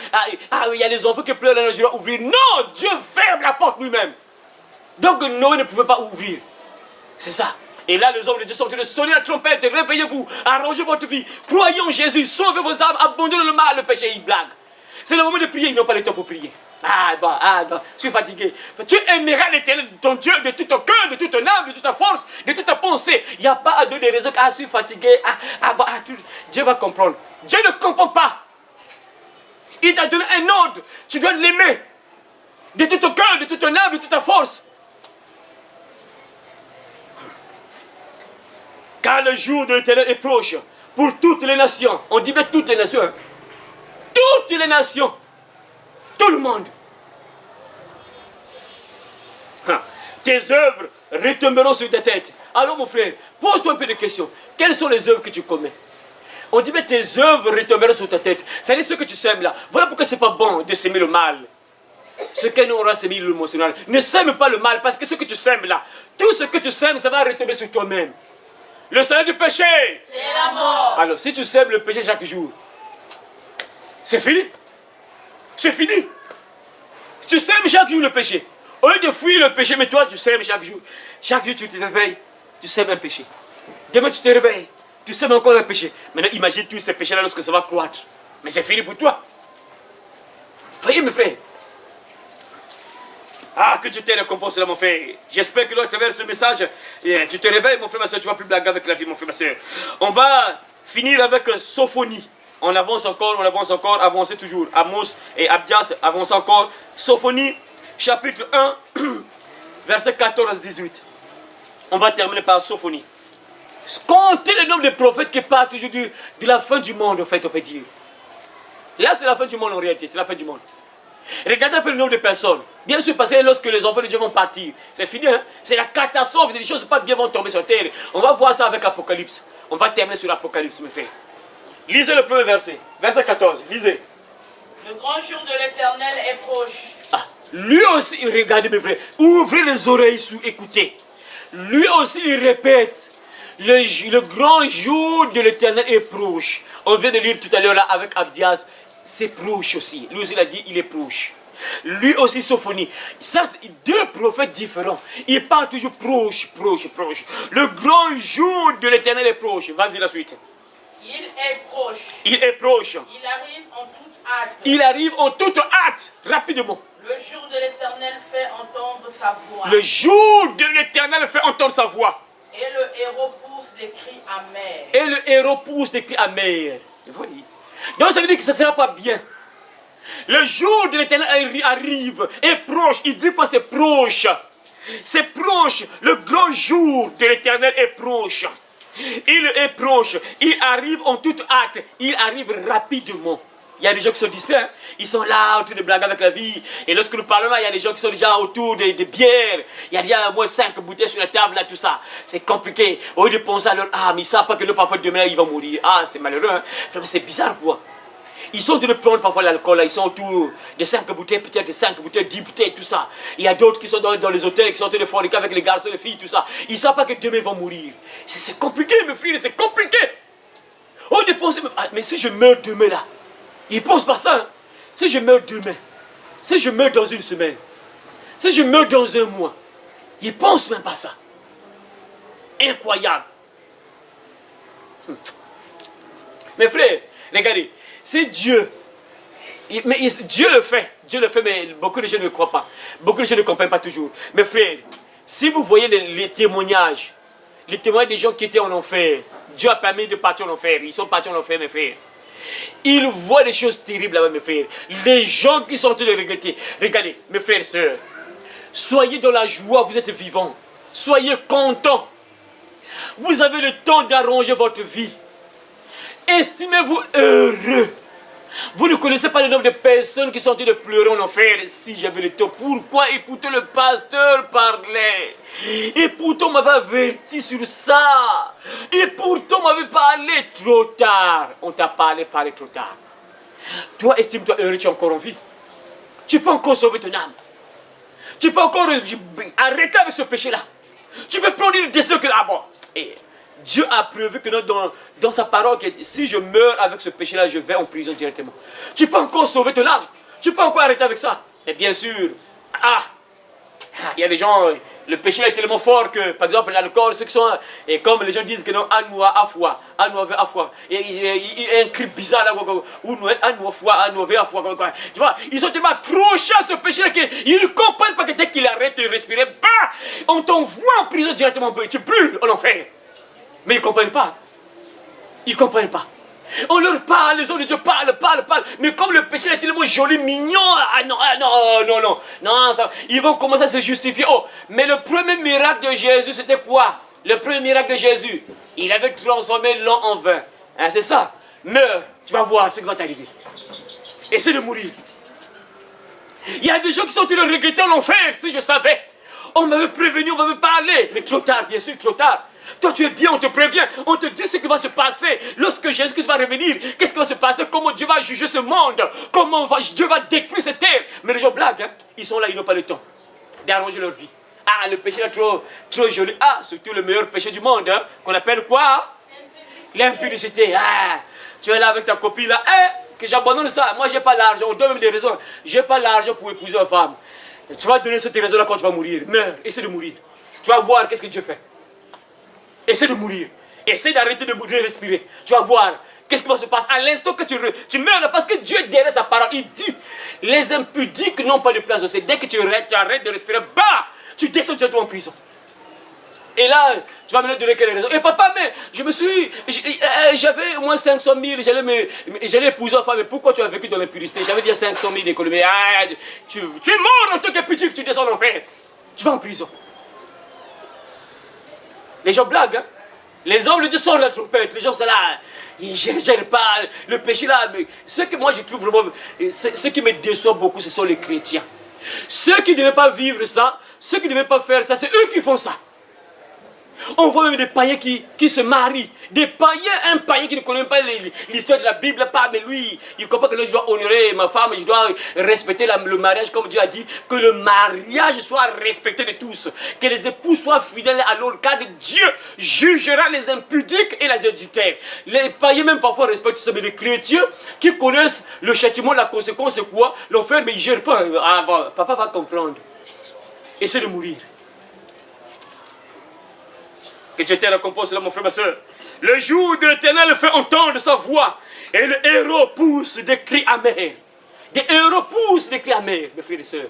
Il y a les enfants qui pleurent, là, je dois ouvrir. Non, Dieu ferme la porte lui-même. Donc Noé ne pouvait pas ouvrir. C'est ça. Et là, les hommes de Dieu sont en train de sonner la trompette. Réveillez-vous, arrangez votre vie. Croyez en Jésus, sauvez vos âmes, abandonnez le mal, le péché, ils blaguent. C'est le moment de prier, ils n'ont pas le temps pour prier. Je suis fatigué. Tu aimeras l'Éternel, ton Dieu, de tout ton cœur, de toute ton âme, de toute ta force, de toute ta pensée. Il n'y a pas à donner des raisons. Je suis fatigué. Dieu va comprendre. Dieu ne comprend pas. Il t'a donné un ordre. Tu dois l'aimer. De tout ton cœur, de toute ton âme, de toute ta force. Car le jour de l'Éternel est proche pour toutes les nations. On dit bien toutes les nations. Hein. Toutes les nations. Tout le monde. Tes œuvres retomberont sur ta tête. Alors mon frère, pose-toi un peu de questions. Quelles sont les œuvres que tu commets? On dit bien tes œuvres retomberont sur ta tête. C'est-à-dire ce que tu sèmes là. Voilà pourquoi c'est pas bon de s'aimer le mal. Ce que nous aura sémé l'émotionnel. Ne sème pas le mal parce que ce que tu sèmes là, tout ce que tu sèmes, ça va retomber sur toi-même. Le salaire du péché, c'est la mort. Alors, si tu sèmes le péché chaque jour, c'est fini. C'est fini. Tu sèmes chaque jour le péché. Au lieu de fuir le péché, mais toi, tu sèmes chaque jour. Chaque jour, tu te réveilles, tu sèmes un péché. Demain, tu te réveilles, tu sèmes encore un péché. Maintenant, imagine tous ces péchés-là lorsque ça va croître. Mais c'est fini pour toi. Voyez, mes frères. Que Dieu t'aide récompense là, mon frère. J'espère que là, à travers ce message, tu te réveilles, mon frère, ma soeur. Tu ne vas plus blaguer avec la vie, mon frère, ma soeur. On va finir avec Sophonie. On avance encore, avancez toujours. Amos et Abdias, avance encore. Sophonie, chapitre 1, verset 14-18. On va terminer par Sophonie. Comptez le nombre de prophètes qui parlent toujours de la fin du monde, en fait, on peut dire. Là, c'est la fin du monde en réalité, c'est la fin du monde. Regardez un peu le nombre de personnes. Bien sûr, parce que lorsque les enfants de Dieu vont partir, c'est fini, hein? C'est la catastrophe, des choses pas bien vont tomber sur terre. On va voir ça avec Apocalypse. On va terminer sur l'Apocalypse, mes frères. Lisez le premier verset, verset 14, lisez. Le grand jour de l'Éternel est proche. Lui aussi, regardez mes frères, ouvrez les oreilles sous, écoutez. Lui aussi, il répète, le grand jour de l'Éternel est proche. On vient de lire tout à l'heure là avec Abdias. C'est proche aussi. Lui aussi, il a dit, il est proche. Lui aussi, Sophonie. Ça, c'est deux prophètes différents. Ils parlent toujours proche. Le grand jour de l'Éternel est proche. Vas-y, la suite. Il est proche. Il est proche. Il arrive en toute hâte. Il arrive en toute hâte. Rapidement. Le jour de l'Éternel fait entendre sa voix. Le jour de l'Éternel fait entendre sa voix. Et le héros pousse des cris amers. Et le héros pousse des cris amers. Vous voyez? Donc ça veut dire que ça ne sera pas bien. Le jour de l'Éternel arrive, est proche. Il dit quoi? C'est proche. C'est proche. Le grand jour de l'Éternel est proche. Il est proche. Il arrive en toute hâte. Il arrive rapidement. Il y a des gens qui sont distraits, hein. Ils sont là en train de blaguer avec la vie. Et lorsque nous parlons là, il y a des gens qui sont déjà autour des bières. Il y a déjà au moins 5 bouteilles sur la table, là, tout ça. C'est compliqué. Au lieu de penser à leur âme, ils ne savent pas que parfois demain, ils vont mourir. Ah, c'est malheureux, hein. C'est bizarre, quoi. Ils sont en train de prendre parfois l'alcool, là. Ils sont autour de 5 bouteilles, peut-être 5 bouteilles, 10 bouteilles, tout ça. Il y a d'autres qui sont dans les hôtels, qui sont en train de forniquer avec les garçons, les filles, tout ça. Ils ne savent pas que demain, ils vont mourir. C'est compliqué, mes frères, c'est compliqué. Au lieu de penser, mais si je meurs demain, là. Ils ne pensent pas ça. Hein. Si je meurs demain, si je meurs dans une semaine, si je meurs dans un mois, ils ne pensent même pas ça. Incroyable. Mes frères, regardez, c'est Dieu. Dieu le fait, mais beaucoup de gens ne croient pas. Beaucoup de gens ne comprennent pas toujours. Mes frères, si vous voyez les témoignages des gens qui étaient en enfer, Dieu a permis de partir en enfer. Ils sont partis en enfer, mes frères. Ils voient des choses terribles là-bas, mes frères. Les gens qui sont en train de regretter. Regardez, mes frères et sœurs. Soyez dans la joie, vous êtes vivants. Soyez contents. Vous avez le temps d'arranger votre vie. Estimez-vous heureux. Vous ne connaissez pas le nombre de personnes qui sont en train de pleurer en enfer. Si j'avais le temps, pourquoi écouter le pasteur parler? Et pourtant on m'avait averti sur ça. Et pourtant on m'avait parlé trop tard. On t'a parlé trop tard. Toi, estime-toi heureux, tu es encore en vie. Tu peux encore sauver ton âme. Tu peux encore arrêter avec ce péché-là. Tu peux prendre une décision que... Ah bon, et Dieu a prévu que dans sa parole, que si je meurs avec ce péché-là, je vais en prison directement. Tu peux encore sauver ton âme. Tu peux encore arrêter avec ça. Mais bien sûr, il y a des gens, le péché est tellement fort que, par exemple, l'alcool, ceux qui sont, et comme les gens disent que non, Anoua à foi, et il y a un cri bizarre là, ou Anoua foi, tu vois, ils sont tellement accrochés à ce péché là qu'ils ne comprennent pas que dès qu'ils arrêtent de respirer, on t'envoie en prison directement, tu brûles en enfer. Mais ils ne comprennent pas. Ils ne comprennent pas. On leur parle, les hommes de Dieu parlent. Mais comme le péché est tellement joli, mignon, non, ça, ils vont commencer à se justifier. Oh, mais le premier miracle de Jésus, c'était quoi? Le premier miracle de Jésus, il avait transformé l'eau en vin. Hein, c'est ça. Meurs, tu vas voir ce qui va t'arriver. Essaie de mourir. Il y a des gens qui sont en train de regretter en enfer, si je savais. On m'avait prévenu, on m'avait parlé. Mais trop tard, bien sûr, trop tard. Toi, tu es bien, on te prévient, on te dit ce qui va se passer lorsque Jésus-Christ va revenir. Qu'est-ce qui va se passer? Comment Dieu va juger ce monde? Comment Dieu va détruire cette terre? Mais les gens blaguent, hein? Ils sont là, ils n'ont pas le temps d'arranger leur vie. Ah, le péché est trop joli. Ah, surtout le meilleur péché du monde, hein? Qu'on appelle quoi? L'impudicité. Ah, tu es là avec ta copine là, que j'abandonne ça. Moi, j'ai pas l'argent. On donne même des raisons. J'ai pas l'argent pour épouser une femme. Tu vas donner cette raison-là quand tu vas mourir. Meurs, essaie de mourir. Tu vas voir qu'est-ce que Dieu fait. Essaie de mourir. Essaie d'arrêter de respirer. Tu vas voir qu'est-ce qui va se passer à l'instant que tu meurs là, parce que Dieu derrière sa parole, il dit les impudiques n'ont pas de place au ciel. Dès que tu arrêtes de respirer, tu descends directement en prison. Et là, tu vas me donner quelle raison? Et papa, mais j'avais au moins 500 000, j'allais épouser une femme, mais pourquoi tu as vécu dans l'impudicité? J'avais déjà 500 000 d'économie. Tu es mort en tant qu'impudique, tu descends en enfer. Tu vas en prison. Les gens blaguent, hein? Les hommes, le Dieu sort la trompette, les gens sont là, ils ne gèrent pas le péché là. Mais ce que moi je trouve vraiment, ce qui me déçoit beaucoup, ce sont les chrétiens. Ceux qui ne devaient pas vivre ça, ceux qui ne devaient pas faire ça, c'est eux qui font ça. On voit même des païens qui se marient. Des païens, un païen qui ne connaît pas l'histoire de la Bible, mais lui, il comprend que là, je dois honorer ma femme, je dois respecter le mariage comme Dieu a dit, que le mariage soit respecté de tous, que les époux soient fidèles à l'autre, car Dieu jugera les impudiques et les adultères. Les païens même parfois respectent ça, mais les chrétiens qui connaissent le châtiment, la conséquence, c'est quoi? L'enfer, mais ils ne gèrent pas. Ah, bon, papa va comprendre. Essaie de mourir. Que Dieu te récompense là, mon frère, ma soeur. Le jour de l'Éternel fait entendre sa voix et le héros pousse des cris amers. Des héros poussent des cris amers, mes frères et sœurs.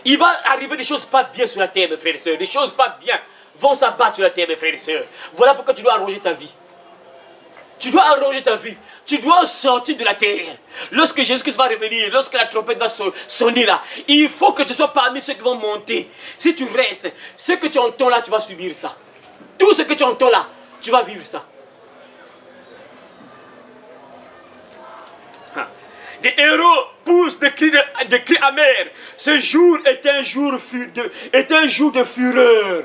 Il va arriver des choses pas bien sur la terre, mes frères et sœurs. Des choses pas bien vont s'abattre sur la terre, mes frères et sœurs. Voilà pourquoi tu dois arranger ta vie. Tu dois arranger ta vie. Tu dois sortir de la terre. Lorsque Jésus-Christ va revenir, lorsque la trompette va sonner là, il faut que tu sois parmi ceux qui vont monter. Si tu restes, ce que tu entends là, tu vas subir ça. Tout ce que tu entends là, tu vas vivre ça. Des héros poussent des cris amers. Ce jour est un jour de fureur.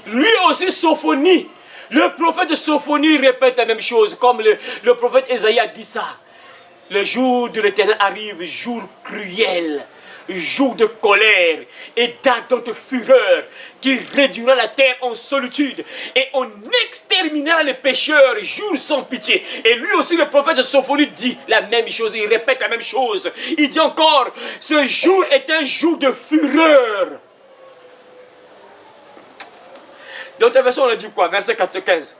Lui aussi, Sophonie, le prophète de Sophonie répète la même chose, comme le prophète Ésaïe a dit ça. Le jour de l'Éternel arrive, jour cruel, jour de colère et d'ardente fureur, qui réduira la terre en solitude, et on exterminera les pécheurs, jour sans pitié. Et lui aussi, le prophète de Sophonie, dit la même chose, il répète la même chose. Il dit encore, ce jour est un jour de fureur. Dans ta version, on a dit quoi? Verset 15.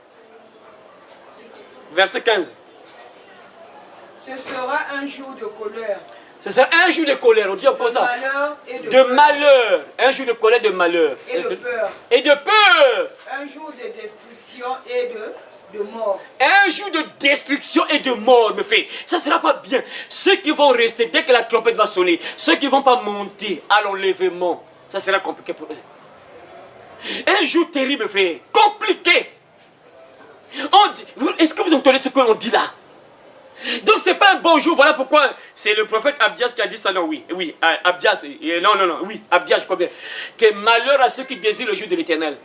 Verset 15. Ce sera un jour de colère. Ce sera un jour de colère, on dit encore ça. Malheur et de De peur. malheur. Un jour de colère, de malheur. Et de peur. Et de peur. Un jour de destruction et de mort. Un jour de destruction et de mort, me fait. Ça ne sera pas bien. Ceux qui vont rester, dès que la trompette va sonner, ceux qui ne vont pas monter à l'enlèvement, ça sera compliqué pour eux. Un jour terrible, frère. Compliqué. Est-ce que vous entendez ce qu'on dit là? Donc c'est pas un bon jour, voilà pourquoi c'est le prophète Abdias qui a dit ça, non, oui, Abdias, oui, Abdias, je crois bien, que malheur à ceux qui désirent le jour de l'Éternel.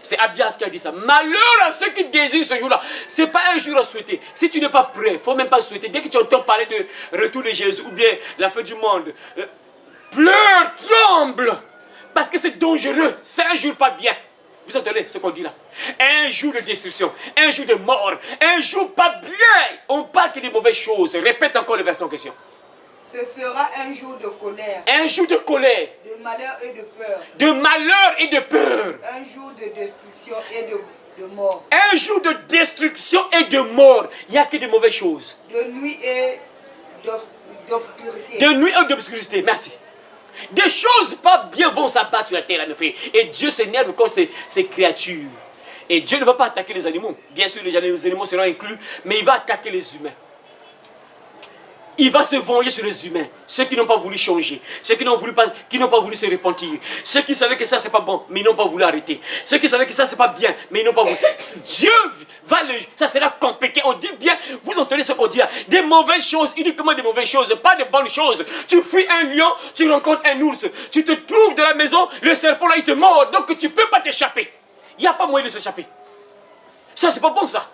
C'est Abdias qui a dit ça, malheur à ceux qui désirent ce jour-là. C'est pas un jour à souhaiter. Si tu n'es pas prêt, il ne faut même pas souhaiter. Dès que tu entends parler de retour de Jésus ou bien la fin du monde, pleure, tremble, parce que c'est dangereux, c'est un jour pas bien. Vous entendez ce qu'on dit là? Un jour de destruction, un jour de mort, un jour pas bien. On parle que des mauvaises choses. Répète encore le verset en question. Ce sera un jour de colère. Un jour de colère. De malheur et de peur. De malheur et de peur. Un jour de destruction et de mort. Un jour de destruction et de mort. Il n'y a que des mauvaises choses. De nuit et d'obscurité. De nuit et d'obscurité, merci. Des choses pas bien vont s'abattre sur la terre, mes frères. Et Dieu s'énerve contre ces créatures. Et Dieu ne va pas attaquer les animaux. Bien sûr, les animaux seront inclus, mais il va attaquer les humains. Il va se venger sur les humains. Ceux qui n'ont pas voulu changer. Ceux qui n'ont pas voulu se repentir. Ceux qui savaient que ça, c'est pas bon, mais ils n'ont pas voulu arrêter. Ceux qui savaient que ça, c'est pas bien, mais ils n'ont pas voulu. Dieu va ça sera compliqué. On dit bien, vous entendez ce qu'on dit là. Des mauvaises choses, uniquement des mauvaises choses, pas de bonnes choses. Tu fuis un lion, tu rencontres un ours. Tu te trouves dans la maison, le serpent là, il te mord. Donc tu ne peux pas t'échapper. Il n'y a pas moyen de s'échapper. Ça, c'est pas bon ça.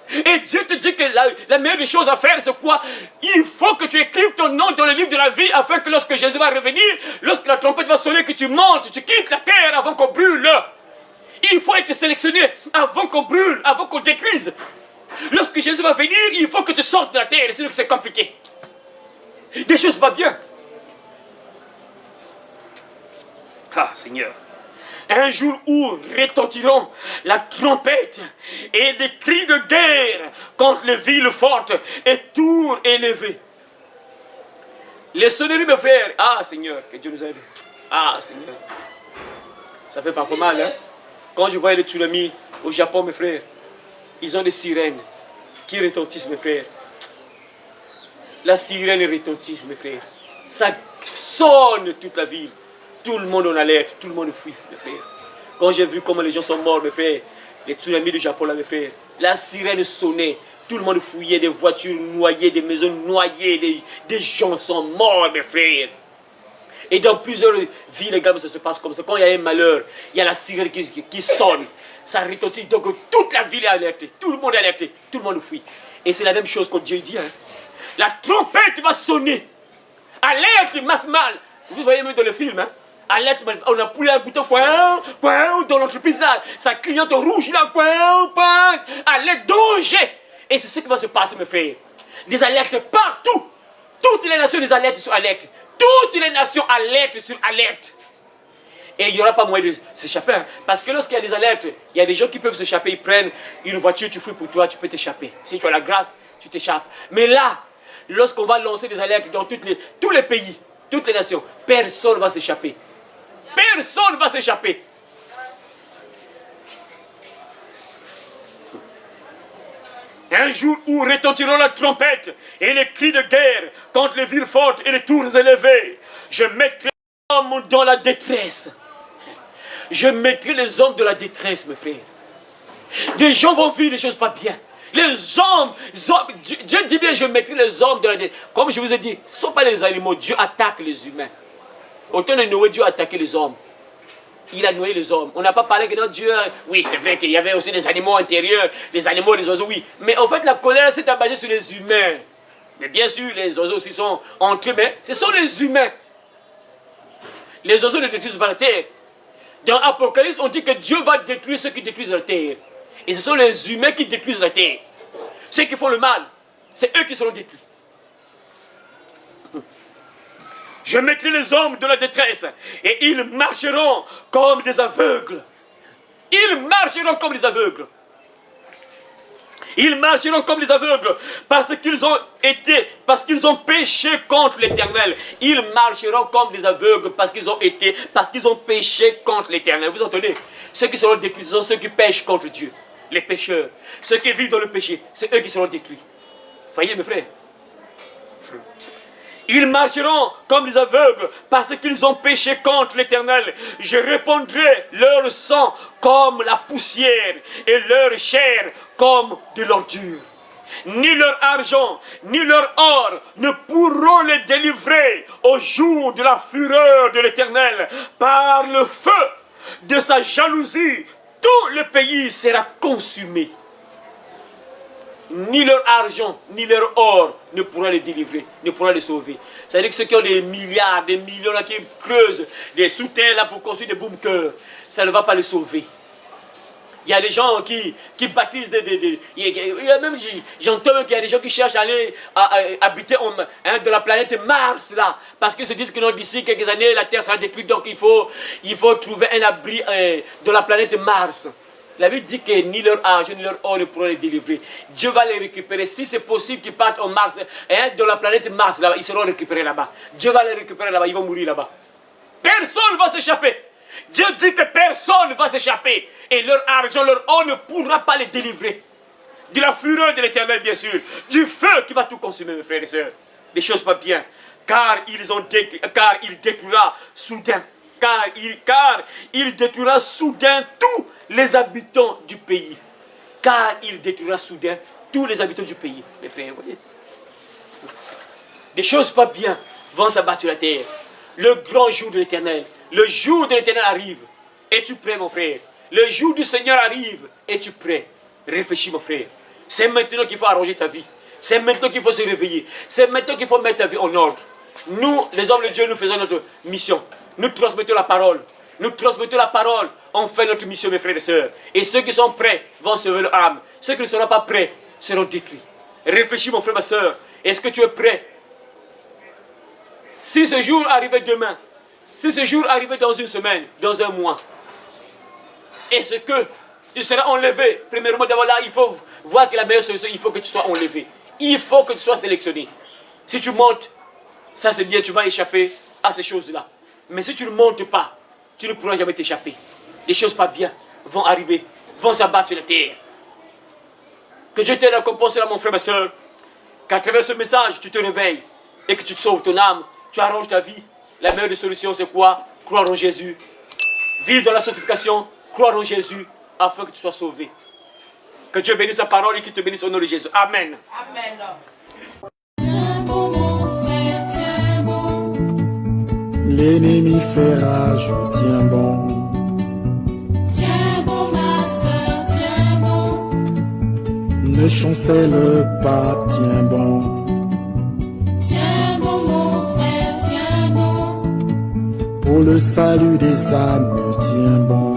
Et Dieu te dit que la meilleure des choses à faire, c'est quoi? Il faut que tu écrives ton nom dans le livre de la vie, afin que lorsque Jésus va revenir, lorsque la trompette va sonner, que tu montes, tu quittes la terre avant qu'on brûle. Il faut être sélectionné avant qu'on brûle, avant qu'on détruise. Lorsque Jésus va venir, il faut que tu sortes de la terre, sinon c'est compliqué. Des choses pas bien. Ah, Seigneur. Un jour où retentiront la trompette et des cris de guerre contre les villes fortes et tours élevées. Les sonneries, mes frères. Ah, Seigneur, que Dieu nous aide. Ah, Seigneur. Ça fait parfois mal, hein. Quand je voyais les tsunamis au Japon, mes frères, ils ont des sirènes qui retentissent, mes frères. La sirène retentit, mes frères. Ça sonne toute la ville. Tout le monde en alerte, tout le monde fuit, mes frères. Quand j'ai vu comment les gens sont morts, mes frères, les tsunamis du Japon, là, mes frères, la sirène sonnait, tout le monde fouillait, des voitures noyées, des maisons noyées, des gens sont morts, mes frères. Et dans plusieurs villes, les gars, ça se passe comme ça. Quand il y a un malheur, il y a la sirène qui sonne, ça retentit, donc toute la ville est alertée, tout le monde est alerté, tout le monde fuit. Et c'est la même chose que Dieu dit, hein. La trompette va sonner, alerte, masse mal. Vous voyez même dans le film, hein. Alerte, on a poussé un bouton dans l'entreprise là, ça clignote au rouge là, alerte, danger. Et c'est ce qui va se passer, mes frères. Des alertes partout. Toutes les nations, des alertes sur alerte. Toutes les nations alertent sur alerte. Et il n'y aura pas moyen de s'échapper. Hein. Parce que lorsqu'il y a des alertes, il y a des gens qui peuvent s'échapper. Ils prennent une voiture, tu fouilles pour toi, tu peux t'échapper. Si tu as la grâce, tu t'échappes. Mais là, lorsqu'on va lancer des alertes dans tous les pays, toutes les nations, personne ne va s'échapper. Personne ne va s'échapper. Un jour où retentiront la trompette et les cris de guerre contre les villes fortes et les tours élevées, je mettrai les hommes dans la détresse. Je mettrai les hommes dans la détresse, mes frères. Des gens vont vivre des choses pas bien. Les hommes, Dieu dit bien, je mettrai les hommes dans la détresse. Comme je vous ai dit, ce ne sont pas les animaux, Dieu attaque les humains. Au temps de Noé, Dieu a attaqué les hommes. Il a noyé les hommes. On n'a pas parlé que notre Dieu... Oui, c'est vrai qu'il y avait aussi des animaux intérieurs, les animaux, les oiseaux, oui. Mais en fait, la colère s'est abattue sur les humains. Mais bien sûr, les oiseaux aussi sont entre eux, mais ce sont les humains. Les oiseaux ne détruisent pas la terre. Dans Apocalypse, on dit que Dieu va détruire ceux qui détruisent la terre. Et ce sont les humains qui détruisent la terre. Ceux qui font le mal, c'est eux qui seront détruits. Je mettrai les hommes de la détresse et ils marcheront comme des aveugles. Ils marcheront comme des aveugles. Ils marcheront comme des aveugles parce qu'ils ont péché contre l'Éternel. Ils marcheront comme des aveugles parce qu'ils ont péché contre l'Éternel. Vous entendez? Ceux qui seront détruits, ce sont ceux qui pêchent contre Dieu. Les pécheurs. Ceux qui vivent dans le péché, c'est eux qui seront détruits. Voyez mes frères? Ils marcheront comme des aveugles parce qu'ils ont péché contre l'Éternel. Je répandrai leur sang comme la poussière et leur chair comme de l'ordure. Ni leur argent, ni leur or ne pourront les délivrer au jour de la fureur de l'Éternel. Par le feu de sa jalousie, tout le pays sera consumé. Ni leur argent, ni leur or ne pourra les délivrer, ne pourra les sauver. C'est-à-dire que ceux qui ont des milliards, des millions là, qui creusent des sous-terres là pour construire des bunkers, ça ne va pas les sauver. Il y a des gens qui bâtissent j'entends qu'il y a des gens qui cherchent à aller habiter de la planète Mars là, parce qu'ils se disent que non, d'ici quelques années la Terre sera détruite, donc il faut trouver un abri de la planète Mars. La Bible dit que ni leur argent ni leur or ne pourront les délivrer. Dieu va les récupérer. Si c'est possible qu'ils partent en Mars, de la planète Mars, là, ils seront récupérés là-bas. Dieu va les récupérer là-bas, ils vont mourir là-bas. Personne ne va s'échapper. Dieu dit que personne ne va s'échapper. Et leur argent, leur or ne pourra pas les délivrer. De la fureur de l'Éternel, bien sûr. Du feu qui va tout consumer, mes frères et sœurs. Les choses pas bien. Car il détruira soudain. Car il détruira soudain tous les habitants du pays. Car il détruira soudain tous les habitants du pays. Mes frères, vous voyez, des choses pas bien vont s'abattre sur la terre. Le grand jour de l'Éternel. Le jour de l'Éternel arrive. Es-tu prêt, mon frère? Le jour du Seigneur arrive. Es-tu prêt? Réfléchis, mon frère. C'est maintenant qu'il faut arranger ta vie. C'est maintenant qu'il faut se réveiller. C'est maintenant qu'il faut mettre ta vie en ordre. Nous, les hommes de Dieu, nous faisons notre mission. Nous transmettons la parole. Nous transmettons la parole. On fait notre mission, mes frères et sœurs. Et ceux qui sont prêts vont sauver leur âme. Ceux qui ne seront pas prêts seront détruits. Réfléchis, mon frère, ma sœur. Est-ce que tu es prêt? Si ce jour arrivait demain, si ce jour arrivait dans une semaine, dans un mois, est-ce que tu seras enlevé? Premièrement, d'abord là, il faut voir que la meilleure solution, il faut que tu sois enlevé. Il faut que tu sois sélectionné. Si tu montes, ça c'est bien, tu vas échapper à ces choses-là. Mais si tu ne montes pas, tu ne pourras jamais t'échapper. Les choses pas bien vont arriver, vont s'abattre sur la terre. Que Dieu t'aide à compenser là, mon frère, ma soeur. Qu'à travers ce message, tu te réveilles et que tu te sauves ton âme. Tu arranges ta vie. La meilleure des solutions, c'est quoi? Croire en Jésus. Vivre dans la sanctification. Croire en Jésus afin que tu sois sauvé. Que Dieu bénisse sa parole et qu'il te bénisse au nom de Jésus. Amen. Amen. Tiens bon, mon frère, tiens bon. L'ennemi fait rage, tiens bon. Tiens bon, ma soeur, tiens bon. Ne chancelle pas, tiens bon. Tiens bon, mon frère, tiens bon. Pour le salut des âmes, tiens bon.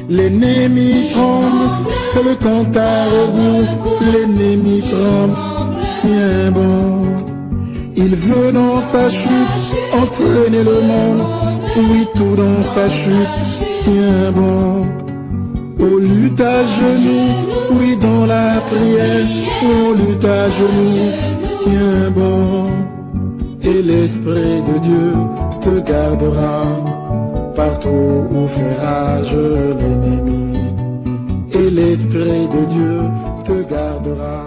L'ennemi tremble, c'est le temps à rebours. L'ennemi tremble, tiens bon. Il veut dans sa chute entraîner le monde. Oui, tout dans sa chute, tiens bon. On lutte à genoux, oui, dans la prière. On lutte à genoux, tiens bon. Et l'Esprit de Dieu te gardera partout où fait rage l'ennemi. Et l'Esprit de Dieu te gardera.